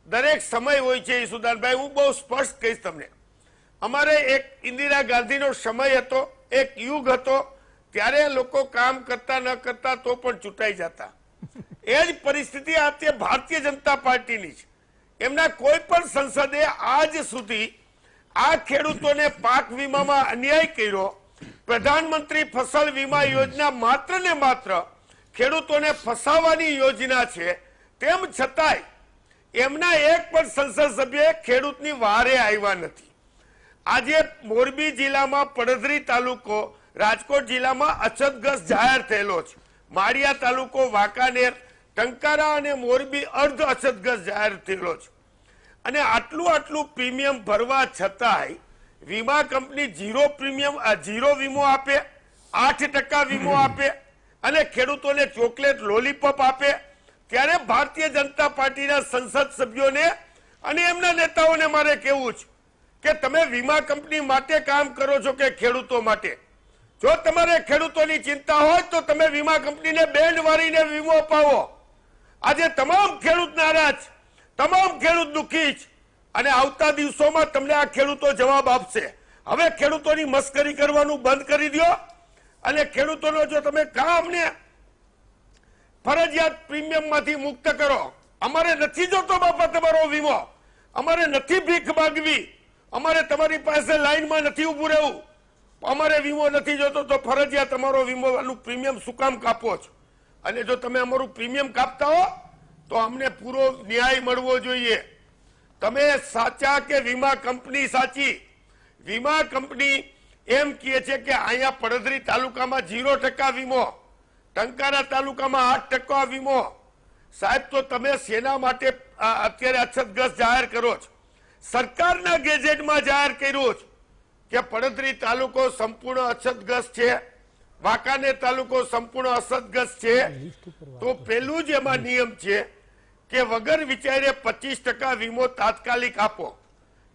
દરેક સમય હોય છે. ઈસુદાનભાઈ, હું બહુ સ્પષ્ટ કહીશ તમને, અમારે એક ઇન્દિરા ગાંધીનો સમય હતો, એક યુગ હતો, ત્યારે લોકો કામ કરતા ન કરતા તો પણ ચૂંટાઈ જતા. એ જ પરિસ્થિતિ આજે ભારતીય જનતા પાર્ટીની છે. એમના કોઈ પણ સંસદે આજ સુધી આ ખેડૂતોને પાક વીમામાં અન્યાય કર્યો. પ્રધાનમંત્રી ફસલ વીમા યોજના માત્ર ને માત્ર ખેડૂતોને ફસાવવાની યોજના છે, તેમ છતાંય એમના એક પણ સંસદ સભ્ય ખેડૂતની વારે આવ્યા નથી. આજે મોરબી જિલ્લામાં પડધરી તાલુકો, રાજકોટ જિલ્લામાં અછતગ્રસ્ત જાહેર થયેલો છે. માળિયા તાલુકો, વાંકાનેર, ટંકારા અને મોરબી અર્ધ અછતગ્રસ્ત જાહેર થયેલો છે. અને આટલું પ્રીમિયમ ભરવા છતાંય વીમા કંપની ઝીરો વીમો આપે, 8% વીમો આપે અને ખેડૂતોને ચોકલેટ લોલીપોપ આપે. ત્યારે ભારતીય જનતા પાર્ટીના સંસદ સભ્યોને અને એમના નેતાઓને મારે કહેવું છે કે તમે વીમા કંપની માટે કામ કરો છો કે ખેડૂતો માટે? જો તમારે ખેડૂતોની ચિંતા હોય તો તમે વીમા કંપનીને બેન્ડ વાળીને વીમો અપાવો. આજે તમામ ખેડૂત નારાજ, તમામ ખેડૂત દુઃખી છે, અને આવતા દિવસોમાં તમને આ ખેડૂતો જવાબ આપશે. હવે ખેડૂતોની મસ્કરી કરવાનું બંધ કરી દો અને ખેડૂતોનો જો તમે કામને ફરજિયાત પ્રીમિયમમાંથી મુક્ત કરો. અમારે નથી જોતો બાપા તમારો વીમો, અમારે નથી ભીખ માંગવી. અમારે તમારી પાસે લાઈનમાં નથી ઉભું રહેવું, અમારે વીમો નથી જોતો તો ફરજિયાત અમારો વીમોનું પ્રીમિયમ શું કામ કાપો છો? અને જો તમે અમારું પ્રીમિયમ કાપતા હો તો અમને પૂરો ન્યાય મળવો જોઈએ. તમે સાચા કે વીમા કંપની સાચી? વીમા કંપની એમ કહે છે કે અહીંયા પડધરી તાલુકામાં 0% વીમો, ટંકારા તાલુકામાં 8% વીમો. સાહેબ, તો તમે શેના માટે અત્યારે અછતગ્રસ્ત જાહેર કરો છો? સરકારના ગેજેટમાં જાહેર કર્યું છે કે પડધરી તાલુકો સંપૂર્ણ અછતગ્રસ્ત છે, વાંકાનેર તાલુકો સંપૂર્ણ અછતગ્રસ્ત છે. તો પેલું જ એમાં નિયમ છે કે વગર વિચારે 25% વીમો તાત્કાલિક આપો.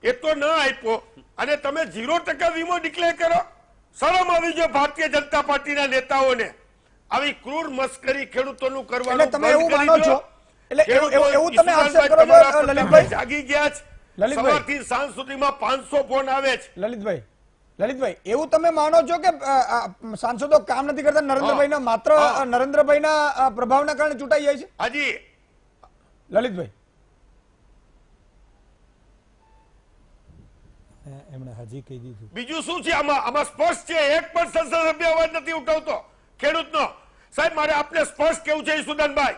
એ તો ન આપ્યો અને તમે 0% વીમો ડિક્લેર કરો. શરમ આવી જો ભારતીય જનતા પાર્ટીના નેતાઓને આવી ક્રૂર મસ્કરી ખેડૂતોનું કરવાનું તમે એવું માનો છો? એટલે એવું તમે આક્ષેપ કરો છો લલિતભાઈ? જાગી ગયા છે. સવારથી સાંજ સુધીમાં 500 ફોન આવે છે. લલિતભાઈ એવું તમે માનો છો કે સાંસદો કામ નથી કરતા, નરેન્દ્રભાઈના માત્ર નરેન્દ્રભાઈના પ્રભાવના કારણે ચૂંટાઈ જાય છે? હાજી લલિતભાઈ એમણે હાજી કહી દીધું. બીજું શું છે આમાં સ્પષ્ટ છે. એક પણ સંસદ સભ્ય અવાજ નથી ઉઠાવતો ખેડૂતનો. સાહેબ, મારે આપને સ્પષ્ટ કેવું છે ઈસુદાનભાઈ,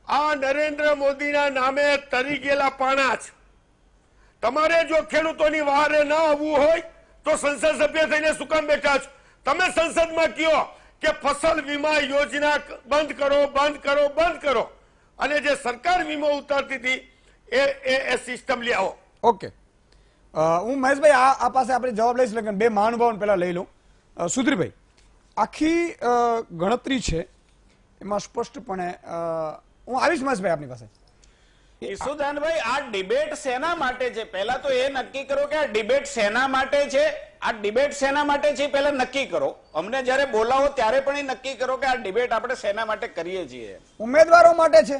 આ નરેન્દ્ર મોદીના નામે તરી ગયેલા પાણા છે. તમારે જો ખેડૂતોની વહારે ન આવવું હોય તો સંસદ સભ્ય થઈને શું કામ બેઠા છો? તમે સંસદમાં કહો કે ફસલ વીમા યોજના બંધ કરો, બંધ કરો, બંધ કરો, અને જે સરકાર વીમો ઉતારતી હતી એ સિસ્ટમ લઈ આવો. ઓકે, હું મહેશભાઈ આ પાસે આપણે જવાબ લઈશ, લેकिन બે મહાનુભાવોને પહેલા લઈ લઉં. સુધીરભાઈ, આખી ગણતરી છે એમાં સ્પષ્ટપણે હું આવીશ મહેશભાઈ આપની પાસે. ઈસુદાનભાઈ, આ ડિબેટ શેના માટે છે? પહેલા તો એ નક્કી કરો કે આ ડિબેટ શેના માટે છે. આ ડિબેટ શેના માટે છે પહેલા નક્કી કરો. અમને જ્યારે બોલાવો ત્યારે પણ એ નક્કી કરો કે આ ડિબેટ આપણે શેના માટે કરીએ છીએ. ઉમેદવારો માટે છે.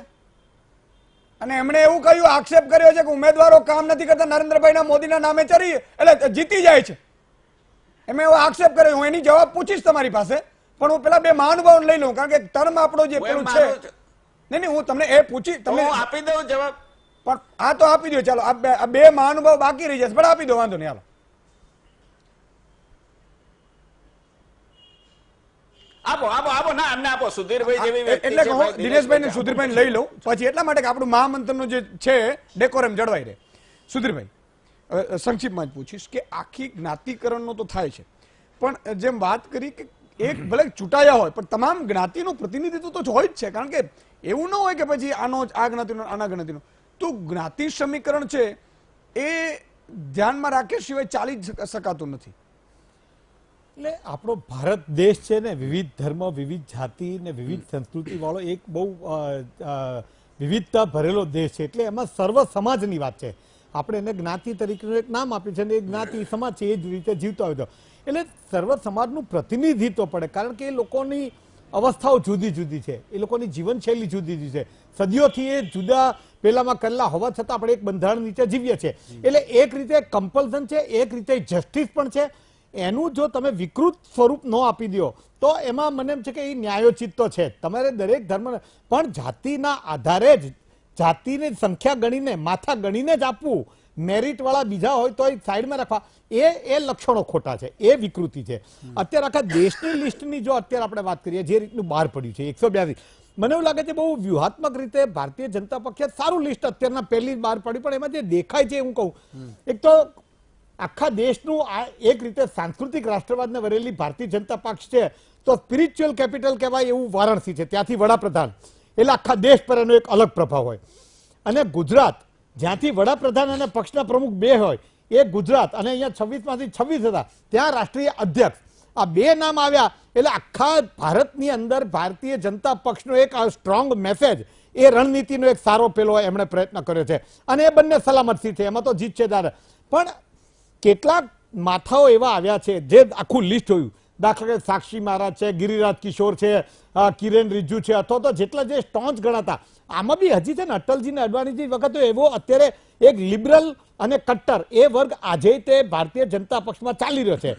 અને એમણે એવું કહ્યું, આક્ષેપ કર્યો છે કે ઉમેદવારો કામ નથી કરતા, નરેન્દ્રભાઈના મોદીના નામે ચરી એટલે જીતી જાય છે. એમ એવો આક્ષેપ કર્યો. હું એની જવાબ પૂછીશ તમારી પાસે, પણ હું પેલા બે મહાનુભાવોને લઈ લઉં, કારણ કે ટર્મ આપણો જે પેલું છે. નહીં, હું તમને એ પૂછી તમને આપી દઉં જવાબ. પણ આ તો આપી દો. ચાલો, આ બે મહાનુભાવ બાકી રહી જશે, પણ આપી દો, વાંધો નહીં. હાલો, આપો આપો આપો. ના, એમને આપો. સુધીરભાઈ જેવી વ્યક્તિ એટલે છે, હું ભાઈ દિનેશભાઈ ને સુધીરભાઈ લઈ લઉં પછી, એટલા માટે કે આપણું મહામંત્રનું જે છે ડેકોરમ જળવાઈ રહે. સુધીરભાઈ, સંક્ષિપ્તમાં જ પૂછીશ કે આખી જ્ઞાતિકરણનો તો થાય છે, પણ જેમ વાત કરી કે એક ભલે ચૂંટાયા હોય પણ તમામ જ્ઞાતિનું પ્રતિનિધિત્વ તો હોય જ છે. કારણ કે એવું ન હોય કે પછી આનો આ જ્ઞાતિનો આના જ્ઞાતિનો. તો જ્ઞાતિ સમીકરણ છે એ ધ્યાનમાં રાખ્યા સિવાય ચાલી શકાતું નથી. એટલે આપણો ભારત દેશ છે ને વિવિધ ધર્મ, વિવિધ જાતિ ને વિવિધ સંસ્કૃતિ વાળો એક બહુ વિવિધતા ભરેલો દેશ છે. એટલે એમાં સર્વ સમાજની વાત છે. આપણે એને જ્ઞાતિ તરીકેનું એક નામ આપ્યું છે અને એ જ્ઞાતિ સમાજ છે એ જ રીતે જીવતો હોય તો એટલે સર્વ સમાજનું પ્રતિનિધિત્વ પડે. કારણ કે એ લોકોની અવસ્થાઓ જુદી જુદી છે, એ લોકોની જીવનશૈલી જુદી જુદી છે. સદીઓથી એ જુદા પેલામાં કરેલા હોવા છતાં આપણે એક બંધારણ નીચે જીવીએ છીએ. એટલે એક રીતે કમ્પલ્સન છે, એક રીતે જસ્ટિસ પણ છે. એનું જો તમે વિકૃત સ્વરૂપ ન આપી દો તો એમાં મને એમ છે કે એ ન્યાયોચિત તો છે. તમારે દરેક ધર્મ પણ જાતિના આધારે જ જાતિની સંખ્યા ગણીને માથા ગણીને જ આપવું, મેરિટ વાળા બીજા હોય તો એ સાઈડમાં રાખવા, એ લક્ષણો ખોટા છે, એ વિકૃતિ છે. અત્યારે આખા દેશની લિસ્ટની જો અત્યારે આપણે વાત કરીએ જે રીતનું બહાર પડ્યું છે 182, મને એવું લાગે છે બહુ વ્યૂહાત્મક રીતે ભારતીય જનતા પક્ષે સારું લિસ્ટ અત્યારના પહેલી બહાર પડ્યું. પણ એમાં જે દેખાય છે હું કહું, એક તો આખા દેશનું આ એક રીતે સાંસ્કૃતિક રાષ્ટ્રવાદને વરેલી ભારતીય જનતા પક્ષ છે તો સ્પિરિચ્યુઅલ કેપિટલ કહેવાય એવું વારાણસી છે. ત્યાંથી વડાપ્રધાન એટલે આખા દેશ પર એનો એક અલગ પ્રભાવ હોય. અને ગુજરાત જ્યાંથી વડાપ્રધાન અને પક્ષના પ્રમુખ બે હોય એ ગુજરાત, અને અહીંયા 26માંથી 26 હતા ત્યાં રાષ્ટ્રીય અધ્યક્ષ, આ બે નામ આવ્યા એટલે આખા ભારતની અંદર ભારતીય જનતા પક્ષનો એક સ્ટ્રોંગ મેસેજ, એ રણનીતિનો એક સારો પેલો એમણે પ્રયત્ન કર્યો છે અને એ બંને સલામતથી છે. એમાં તો જીત છે તારે. પણ કેટલાક માથાઓ એવા આવ્યા છે જે આખું લિસ્ટ જોયું, દાખલા કે સાક્ષી મહારાજ છે, ગિરિરાજ કિશોર છે, કિરેન રિજ્જુ છે, અથવા તો જેટલા જે સ્ટોન્ચ ગણાતા, આમાં બી હજી છે ને અટલજી ને અડવાણીજી વખત એવો અત્યારે એક લિબરલ અને કટ્ટર એ વર્ગ આજે તે ભારતીય જનતા પક્ષમાં ચાલી રહ્યો છે.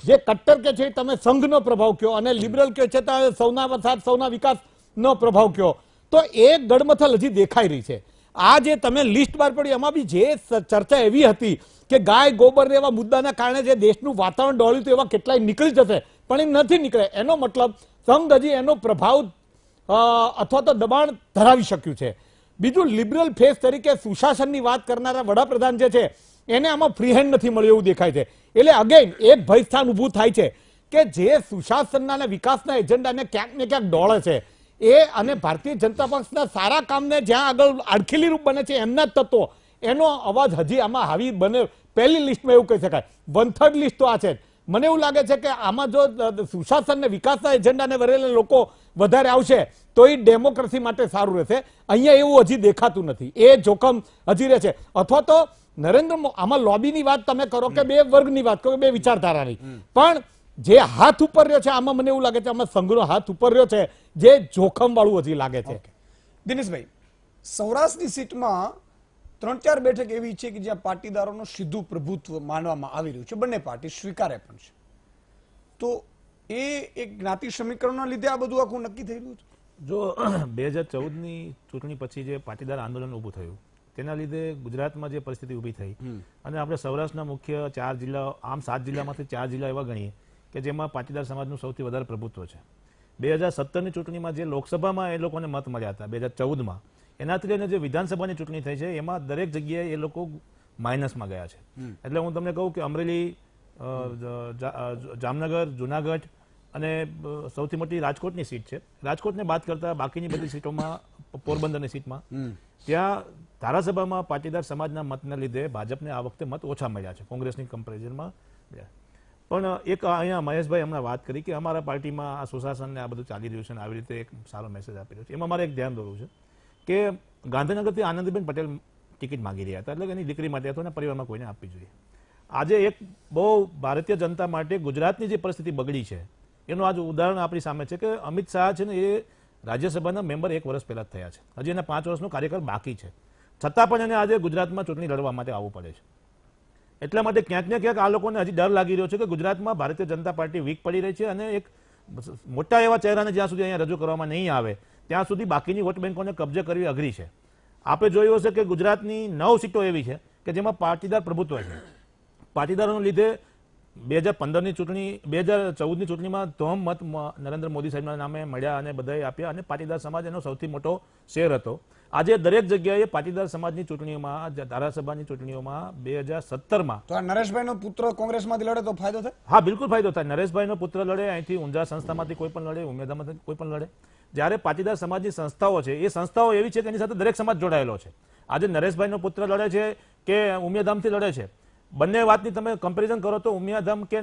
જે કટ્ટર કે છે તમે સંઘનો પ્રભાવ કયો અને લિબરલ કે છે તમે સૌના વસાત સૌના વિકાસનો પ્રભાવ કયો, તો એ ગડમથલ હજી દેખાઈ રહી છે. આ જે તમે લિસ્ટ બહાર પડી એમાં બી જે ચર્ચા એવી હતી કે ગાય ગોબર એવા મુદ્દાના કારણે જે દેશનું વાતાવરણ ડોળ્યું હતું એવા કેટલાય નીકળી જશે, પણ એ નથી નીકળે. એનો મતલબ સંઘ હજી એનો પ્રભાવ અથવા તો દબાણ ધરાવી શક્યું છે. બીજું, લિબરલ ફેસ તરીકે સુશાસનની વાત કરનારા વડાપ્રધાન જે છે એને આમાં ફ્રી હેન્ડ નથી મળ્યું એવું દેખાય છે. એટલે અગેન એક ભયસ્થાન ઊભું થાય છે કે જે સુશાસનના અને વિકાસના એજન્ડાને ક્યાંક ને ક્યાંક ડોળે છે એ અને ભારતીય જનતા પક્ષના સારા કામને જ્યાં આગળ આડખીલી રૂપ બને છે એમના જ તત્વો, એનો અવાજ હજી આમાં હાવી બને. પહેલી લિસ્ટમાં એવું કહી શકાય, 1/3 લિસ્ટ તો આ છે. મને એવું લાગે છે કે આમાં જો સુશાસન ને વિકાસના એજન્ડાને વરેલા લોકો વધારે આવશે તો એ ડેમોક્રેસી માટે સારું રહેશે. અહીંયા એવું હજી દેખાતું નથી, એ જોખમ હજી રહે છે. અથવા તો નરેન્દ્ર આમાં લોબીની વાત તમે કરો કે બે વર્ગની વાત કરો, બે વિચારધારાની, પણ જે હાથ ઉપર રહ્યો છે આમાં મને એવું લાગે છે આમાં સંઘનો હાથ ઉપર રહ્યો છે, જે જોખમ વાળું હજી લાગે છે. દિનેશભાઈ, સૌરાષ્ટ્રની સીટમાં 3-4 બેઠક એવી છે કે જ્યાં પાટીદારોનું સીધું પ્રભુત્વ માનવામાં આવી રહ્યું છે, બંને પાર્ટી સ્વીકારે પણ છે. તો એ એક જ્ઞાતિ સમીકરણના લીધે આ બધું આખું નક્કી થઈ રહ્યું છે. જો 2014ની ચૂંટણી પછી જે પાટીદાર આંદોલન ઊભું થયું તેના લીધે ગુજરાતમાં જે પરિસ્થિતિ ઊભી થઈ, અને આપણે સૌરાષ્ટ્રના મુખ્ય 4 જિલ્લા, આમ 7 જિલ્લામાંથી 4 જિલ્લા એવા ગણીએ કે જેમાં પાટીદાર સમાજનું સૌથી વધારે પ્રભુત્વ છે. 2017ની ચૂંટણીમાં જે લોકસભામાં એ લોકોને મત મળ્યા હતા 2014માં, એનાથી લઈને જે વિધાનસભાની ચૂંટણી થઈ છે એમાં દરેક જગ્યાએ એ લોકો માઇનસમાં ગયા છે. એટલે હું તમને કહું કે અમરેલી, જામનગર, જુનાગઢ અને સૌથી મોટી રાજકોટની સીટ છે. રાજકોટને બાદ કરતા બાકીની બધી સીટોમાં, પોરબંદરની સીટમાં, ત્યાં ધારાસભામાં પાટીદાર સમાજના મતને લીધે ભાજપને આ વખતે મત ઓછા મળ્યા છે કોંગ્રેસની કમ્પેરિઝનમાં. પણ એક અહીંયા મહેશભાઈ હમણાં વાત કરી કે અમારા પાર્ટીમાં આ સુશાસન ને આ બધું ચાલી રહ્યું છે અને આવી રીતે એક સારો મેસેજ આપી રહ્યો છે. એમાં મારે એક ધ્યાન દોરવું છે કે ગાંધીનગરથી આનંદીબેન પટેલ ટિકિટ માંગી રહ્યા હતા, એટલે એની દીકરી માટે અથવા પરિવારમાં કોઈને આપવી જોઈએ. આજે એક બહુ ભારતીય જનતા માટે ગુજરાતની જે પરિસ્થિતિ બગડી છે એનું આજ ઉદાહરણ આપણી સામે છે કે અમિત શાહ છે ને એ રાજ્યસભાના મેમ્બર 1 વર્ષ પહેલા થયા છે, હજી એના 5 વર્ષનો કાર્યકાળ બાકી છે, છતાં પણ એને આજે ગુજરાતમાં ચૂંટણી લડવા માટે આવવું પડે છે. એટલા માટે ક્યાંક ને ક્યાંક આ લોકોને હજી ડર લાગી રહ્યો છે કે ગુજરાતમાં ભારતીય જનતા પાર્ટી વીક પડી રહી છે અને એક મોટા એવા ચહેરાને જ્યાં સુધી અહીંયા રજૂ કરવામાં નહીં આવે ત્યાં સુધી બાકીની વોટ બેંકોને કબજે કરવી અઘરી છે. આપણે જોયું હશે કે ગુજરાતની 9 સીટો એવી છે કે જેમાં પાટીદાર પ્રભુત્વ છે. પાટીદારોને લીધે 2015ની ચૂંટણી, 2014ની ચૂંટણીમાં ધોમ મત નરેન્દ્ર મોદી સાહેબના નામે મળ્યા અને બધાએ આપ્યા, અને પાટીદાર સમાજ એનો સૌથી મોટો શેર હતો. આજે દરેક જગ્યાએ પાટીદાર સમાજની ચૂંટણીઓમાં, ધારાસભાની ચૂંટણીઓમાં 2017માં તો આ નરેશભાઈનો પુત્ર કોંગ્રેસમાંથી લડે તો ફાયદો થાય? હા, બિલકુલ ફાયદો થાય. નરેશભાઈનો પુત્ર લડે, અહીંથી ઊંઝા સંસ્થામાંથી કોઈ પણ લડે, ઉમેદમાંથી કોઈ પણ લડે. જ્યારે પાટીદાર સમાજની સંસ્થાઓ છે એ સંસ્થાઓ એવી છે કે એની સાથે દરેક સમાજ જોડાયેલો છે. આજે નરેશભાઈનો પુત્ર લડે છે કે ઉમિયાધામથી લડે છે, બંને વાતની તમે કમ્પેરિઝન કરો તો ઉમિયાધામ કે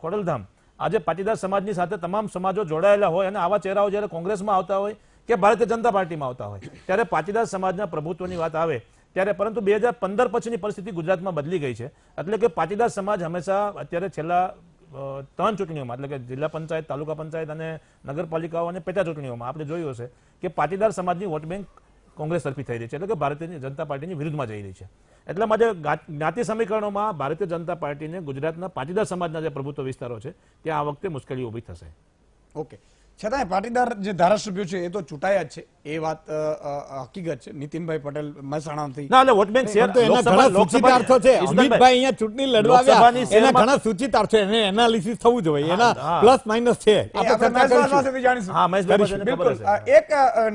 ખોડલધામ, આજે પાટીદાર સમાજની સાથે તમામ સમાજો જોડાયેલા હોય અને આવા ચહેરાઓ જ્યારે કોંગ્રેસમાં આવતા હોય કે ભારતીય જનતા પાર્ટીમાં આવતા હોય ત્યારે પાટીદાર સમાજના પ્રભુત્વની વાત આવે ત્યારે, પરંતુ 2015 પછીની પરિસ્થિતિ ગુજરાતમાં બદલી ગઈ છે. એટલે કે પાટીદાર સમાજ હંમેશા અત્યારે છેલ્લા 3 ચૂંટણીઓમાં, એટલે કે જિલ્લા પંચાયત, તાલુકા પંચાયત અને નગરપાલિકાઓ અને પેટા ચૂંટણીઓમાં આપણે જોયું હશે કે પાટીદાર સમાજની વોટ બેંક કોંગ્રેસ તરફી થઈ રહી છે, એટલે કે ભારતીય જનતા પાર્ટીની વિરુદ્ધમાં જઈ રહી છે. એટલા માટે જ્ઞાતિ સમીકરણોમાં ભારતીય જનતા પાર્ટીને ગુજરાતના પાટીદાર સમાજના જે પ્રભુત્વ વિસ્તારો છે ત્યાં આ વખતે મુશ્કેલી ઊભી થશે. ઓકે, છતાંય પાટીદાર જે ધારાસભ્યો છે એ તો ચૂંટાયા જ છે, એ વાત હકીકત છે. નીતિનભાઈ પટેલ મહેસાણાથી ના, એટલે વોટ બેંક શેર તો એના ઘણા સૂચિતાર્થો છે. અમિતભાઈ અહીંયા ચૂંટણી લડવા આવ્યા, એના ઘણા સૂચિતાર્થો, એને એનાલિસિસ થવું જોઈએ, એના પ્લસ માઇનસ છે. આપણે ચર્ચા કરીશું. જાણીશું. હા, મહેશભાઈ બધાને ખબર બિલકુલ. હશે. એક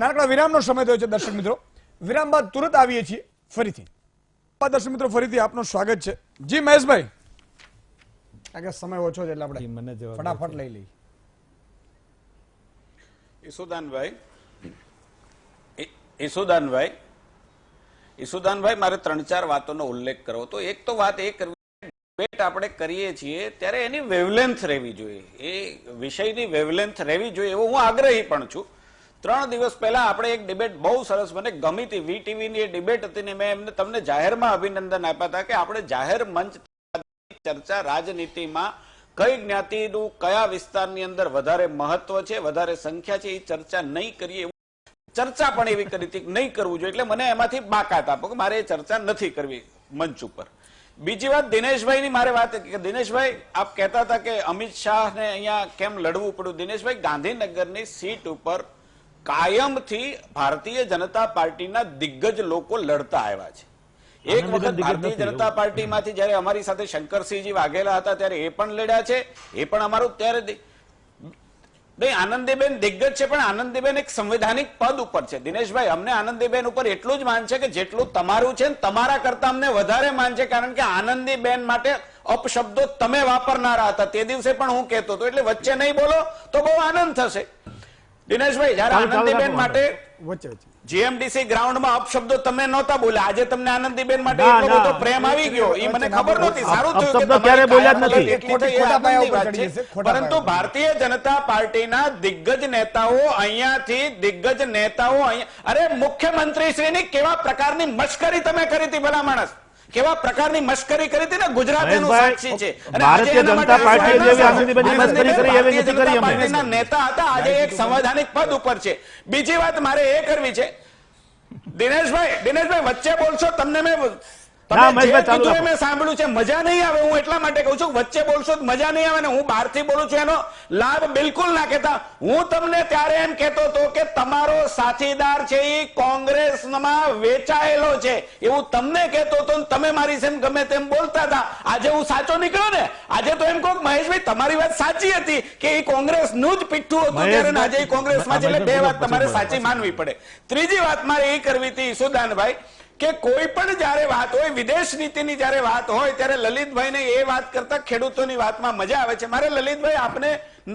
નાનકડા વિરામનો સમય થયો છે દર્શક મિત્રો. વિરામ બાદ તુરંત આવીએ છીએ ફરીથી. દર્શક મિત્રો, ફરીથી આપનું સ્વાગત છે. જી મહેશભાઈ, આગળ સમય ઓછો છે એટલે આપણે મને જવાબ ફટાફટ લઈ લઈએ. ઈસુદાનભાઈ, મારે 3-4 વાતોનો ઉલ્લેખ કરવો તો એક તો વાત એ કરવી, ડિબેટ આપણે કરીએ છીએ ત્યારે એની વેવલેન્થ રહેવી જોઈએ, એ વિષયની વેવલેન્થ રહેવી જોઈએ એવો હું આગ્રહી પણ છું. 3 દિવસ પહેલા આપણે એક ડિબેટ બહુ સરસ મને ગમી હતી, વીટીવીની એ ડિબેટ હતી ને મેં એમને તમને જાહેરમાં અભિનંદન આપ્યા હતા કે આપણે જાહેર મંચ ચર્ચા રાજનીતિમાં કઈ જ્ઞાતિનું કયા વિસ્તારની અંદર વધારે મહત્વ છે, વધારે સંખ્યા છે, એ ચર્ચા નહીં કરીએ, ચર્ચા પણ એવી કરી હતી નહીં કરવું જોઈએ. એટલે મને એમાંથી બાકાત આપો કે મારે એ ચર્ચા નથી કરવી મંચ ઉપર. બીજી વાત દિનેશભાઈની મારે વાત કે દિનેશભાઈ આપ કહેતા હતા કે અમિત શાહને અહીંયા કેમ લડવું પડ્યું. દિનેશભાઈ, ગાંધીનગરની સીટ ઉપર કાયમથી ભારતીય જનતા પાર્ટીના દિગ્ગજ લોકો લડતા આવ્યા છે. એક વખત ભારતીય જનતા પાર્ટીમાંથી જયારે અમારી સાથે શંકરસિંહજી વાઘેલા હતા ત્યારે એ પણ લડ્યા છે, એ પણ અમારું ત્યારે નહીં. આનંદીબેન દિગ્ગજ છે, પણ આનંદીબેન એક સંવૈધાનિક પદ ઉપર છે. દિનેશભાઈ, અમને આનંદીબેન ઉપર એટલું જ માન છે કે જેટલું તમારું છે તમારા કરતા અમને વધારે માન છે, કારણ કે આનંદીબેન માટે અપશબ્દો તમે વાપરનારા હતા તે દિવસે પણ હું કહેતો હતો. એટલે વચ્ચે નહીં બોલો તો બહુ આનંદ થશે. દિનેશભાઈ, જયારે આનંદીબેન માટે જીએમડીસી ગ્રાઉન્ડમાં અપશબ્દો તમે નહોતા બોલ્યા, આજે તમને આનંદીબેન માટે એટલો બધો પ્રેમ આવી ગયો, એ મને ખબર નહોતી. સારું થયું કે ક્યારે બોલ્યા જ નથી. પરંતુ ભારતીય જનતા પાર્ટીના દિગ્ગજ નેતાઓ અહીંયા અરે મુખ્યમંત્રી શ્રીની કેવા પ્રકારની મશ્કરી તમે કરી હતી, ભલા માણસ, કેવા પ્રકારની મશ્કરી કરી હતી ને. ગુજરાત એનું સાક્ષી છે. ભારતીય જનતા પાર્ટીએ જેવી આનંદીબેનની મશ્કરી કરી એવી નથી કરી અમે. પાર્ટીના નેતા હતા, આજે એક સંવૈધાનિક પદ ઉપર છે. બીજી વાત મારે એ કરવી છે, દિનેશભાઈ વચ્ચે બોલશો, તમને મેં સાંભળ્યું છે, મજા નહીં આવે. હું એટલા માટે કહું છું, વચ્ચે બોલશો મજા નહીં આવે ને હું બહારથી બોલું છું એનો લાભ બિલકુલ ના કહેતા. હું તમને ત્યારે એમ કહેતો હતો કે તમારો સાથીદાર છે એ કોંગ્રેસમાં વેચાયેલો છે એવું તમને કહેતો હતો, તમે મારી જેમ ગમે તેમ બોલતા હતા. આજે હું સાચો નીકળ્યો ને, આજે તો એમ કહું મહેશભાઈ તમારી વાત સાચી હતી કે એ કોંગ્રેસનું જ પીઠું હતું ત્યારે આજે કોંગ્રેસમાં છે. એટલે બે વાત તમારે સાચી માનવી પડે. ત્રીજી વાત મારે એ કરવી હતી ઈસુદાનભાઈ કે કોઈ પણ જયારે વાત હોય, વિદેશ નીતિની જયારે વાત હોય ત્યારે લલિતભાઈને એ વાત કરતા ખેડૂતોની વાતમાં મજા આવે છે. મારે લલિતભાઈ આપને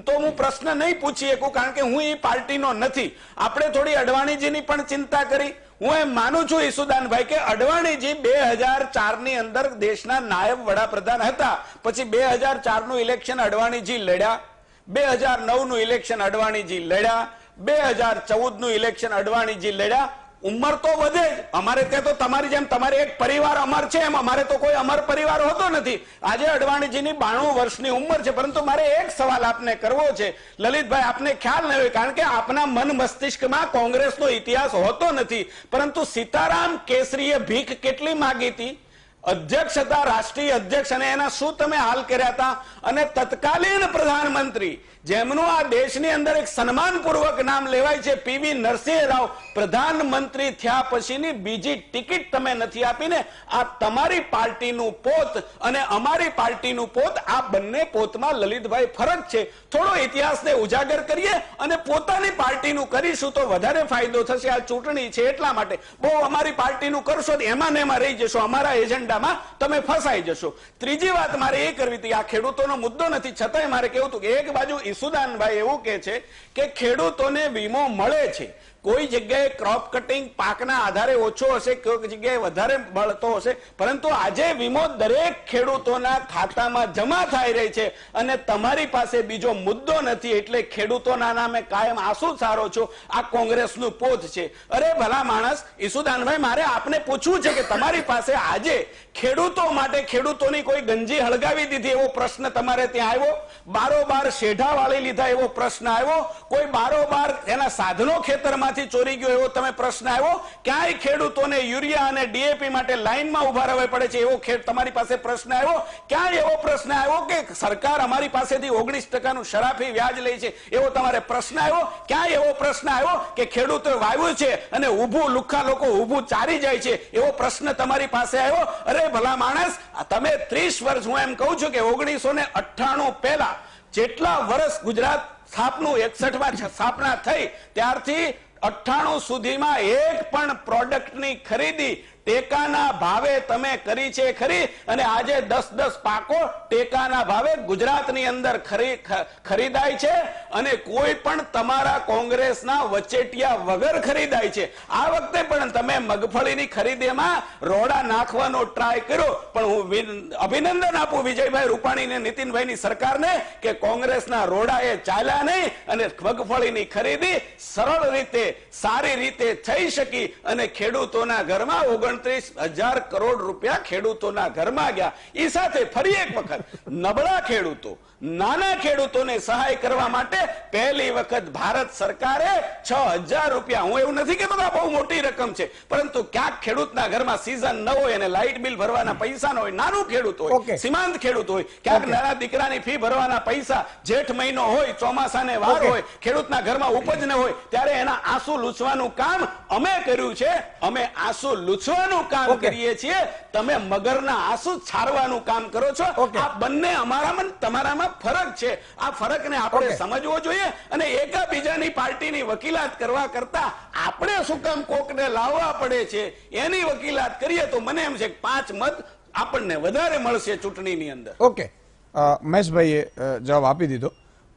તો હું પ્રશ્ન નહીં પૂછી શકું, કારણ કે હું એ પાર્ટીનો નથી. આપણે થોડી અડવાણીજીની પણ ચિંતા કરી. હું એમ માનું છું ઈસુદાનભાઈ કે અડવાણીજી 2004 ની અંદર દેશના નાયબ વડાપ્રધાન હતા. પછી 2004 નું ઇલેક્શન અડવાણીજી લડ્યા, 2009 નું ઇલેક્શન અડવાણીજી લડ્યા, 2014 નું ઇલેક્શન અડવાણીજી લડ્યા. ઉંમર તો વધે જ. અમારે ત્યાં તો તમારી જેમ તમારે એક પરિવાર અમર છે, એમ અમારે તો કોઈ અમર પરિવાર હોતો નથી. આજે અડવાણીજીની 92 વર્ષની ઉંમર છે. પરંતુ મારે એક સવાલ આપને કરવો છે લલિતભાઈ, આપને ખ્યાલ ન હોય કારણ કે આપના મન મસ્તિષ્કમાં કોંગ્રેસનો ઇતિહાસ હોતો નથી, પરંતુ સીતારામ કેસરીએ ભીખ કેટલી માંગી હતી? અધ્યક્ષ હતા, રાષ્ટ્રીય અધ્યક્ષ, અને એના શું તમે હાલ કર્યા હતા? અને તત્કાલીન પ્રધાનમંત્રી જેમનું આ દેશની અંદર એક સન્માનપૂર્વક નામ લેવાય છે, પીવી નરસિંહ રાવ, પ્રધાનમંત્રી થયા પછીની બીજી ટિકિટ તમે નથી આપીને. આ તમારી પાર્ટીનું પોત અને અમારી પાર્ટીનું પોત, આ બંને પોતમાં લલિતભાઈ ફરક છે. થોડો ઇતિહાસને ઉજાગર કરીએ અને પોતાની પાર્ટીનું કરીશું તો વધારે ફાયદો થશે. આ ચૂંટણી છે એટલા માટે. બહુ અમારી પાર્ટીનું કરશો એમાં ને એમાં રહી જશો, અમારા એજન્ડામાં તમે ફસાઈ જશો. ત્રીજી વાત મારે એ કરવી હતી, આ ખેડૂતોનો મુદ્દો નથી, છતાંય મારે કેવું હતું કે એક બાજુ ઈસુદાનભાઈ એવું કહે છે કે ખેડૂતોને વીમો મળે છે. કોઈ જગ્યાએ ક્રોપ કટિંગ પાકના આધારે ઓછો હશે, કોઈ જગ્યાએ વધારે મળતો હશે, પરંતુ આજે વીમો દરેક ખેડૂતોના ખાતામાં જમા થઈ રહી છે અને તમારી પાસે બીજો મુદ્દો નથી. એટલે ખેડૂતોના નામે કાયમ આંસુ સારો છો. આ કોંગ્રેસનું પોત છે. અરે ભલા માણસ, ઈસુદાનભાઈ મારે આપને પૂછવું છે કે તમારી પાસે આજે ખેડૂતો માટે ખેડૂતોની કોઈ ગંજી હળગાવી દીધી એવો પ્રશ્ન તમારે ત્યાં આવ્યો? બારોબાર શેઢા વાળી લીધા એવો પ્રશ્ન આવ્યો? કોઈ બારોબાર એના સાધનો ખેતરમાં ચોરી ગયો એવો તમે પ્રશ્ન આવ્યો? ક્યાંય ખેડૂતોને યુરિયા અને ડીએપી માટે લાઈનમાં ઉભા રહેવા પડે છે એવો તમારી પાસે પ્રશ્ન આવ્યો? ક્યાંય એવો પ્રશ્ન આવ્યો કે સરકાર અમારી પાસેથી 19% શરાફી વ્યાજ લે છે એવો તમારે પ્રશ્ન આવ્યો? ક્યાંય એવો પ્રશ્ન આવ્યો કે ખેડૂતોએ વાવ્યું છે અને ઊભું લુખ્ખા લોકો ઊભું ચારી જાય છે એવો પ્રશ્ન તમારી પાસે આવ્યો? અરે ભલા માણસ, તમે 30 વર્ષ, હું એમ કહું છું કે 1998 પહેલા જેટલા વર્ષ ગુજરાત સ્થાપનું 61માં સ્થાપના થઈ ત્યારથી 98 સુધીમાં એક પણ પ્રોડક્ટની ખરીદી ટેકાના ભાવે તમે કરી છે ખરી? અને આજે 10 પાકો ટેકાના ભાવે ગુજરાતની અંદર ખરીદાય છે અને કોઈ પણ તમારા કોંગ્રેસના વચેટિયા વગર ખરીદાય છે. આ વખતે પણ તમે મગફળીની ખરીદીમાં રોડા નાખવાનો ટ્રાય કર્યો, પણ હું અભિનંદન આપું વિજયભાઈ રૂપાણી ને નીતિનભાઈની સરકારને કે કોંગ્રેસના રોડા એ ચાલ્યા નહીં અને મગફળીની ખરીદી સરળ રીતે, સારી રીતે થઈ શકી અને ખેડૂતોના ઘરમાં 29,000 કરોડ રૂપિયા ખેડૂતોના ઘરમાં ગયા. એ સાથે ફરી એક વખત નબળા ખેડૂતો, નાના ખેડૂતોને સહાય કરવા માટે પહેલી વખત ભારત સરકારે 6,000 રૂપિયા, હું એવું નથી કહેતો કે બહુ મોટી રકમ છે, પરંતુ ક્યાંક ખેડૂતના ઘરમાં સીઝન ન હોય અને લાઇટ બિલ ભરવાના પૈસા ન હોય, નાનું ખેડૂત હોય, સીમાંત ખેડૂત હોય, ક્યાંક નાના દીકરાની ફી ભરવાના પૈસા, જેઠ મહિનો હોય, ચોમાસાને વાર હોય, ખેડૂતના ઘરમાં ઉપજ ન હોય, ત્યારે એના આંસુ લૂછવાનું કામ અમે કર્યું છે. અમે આંસુ લૂછવા વધારવાનું કામ કરીએ છીએ. તમે મગરના આંસુ છારવાનું કામ કરો છો. આ બંને અમારામાં તમારામાં ફરક છે. આ ફરકને આપણે સમજવો જોઈએ અને એકાબીજાની પાર્ટીની વકીલાત કરવા કરતા આપણે શું કામ કોકને લાવવા પડે છે એની વકીલાત કરીએ તો મને એમ છે કે 5 મત આપણને વધારે મળશે ચૂંટણીની અંદર. ઓકે, મહેશભાઈએ જવાબ આપી દીધો.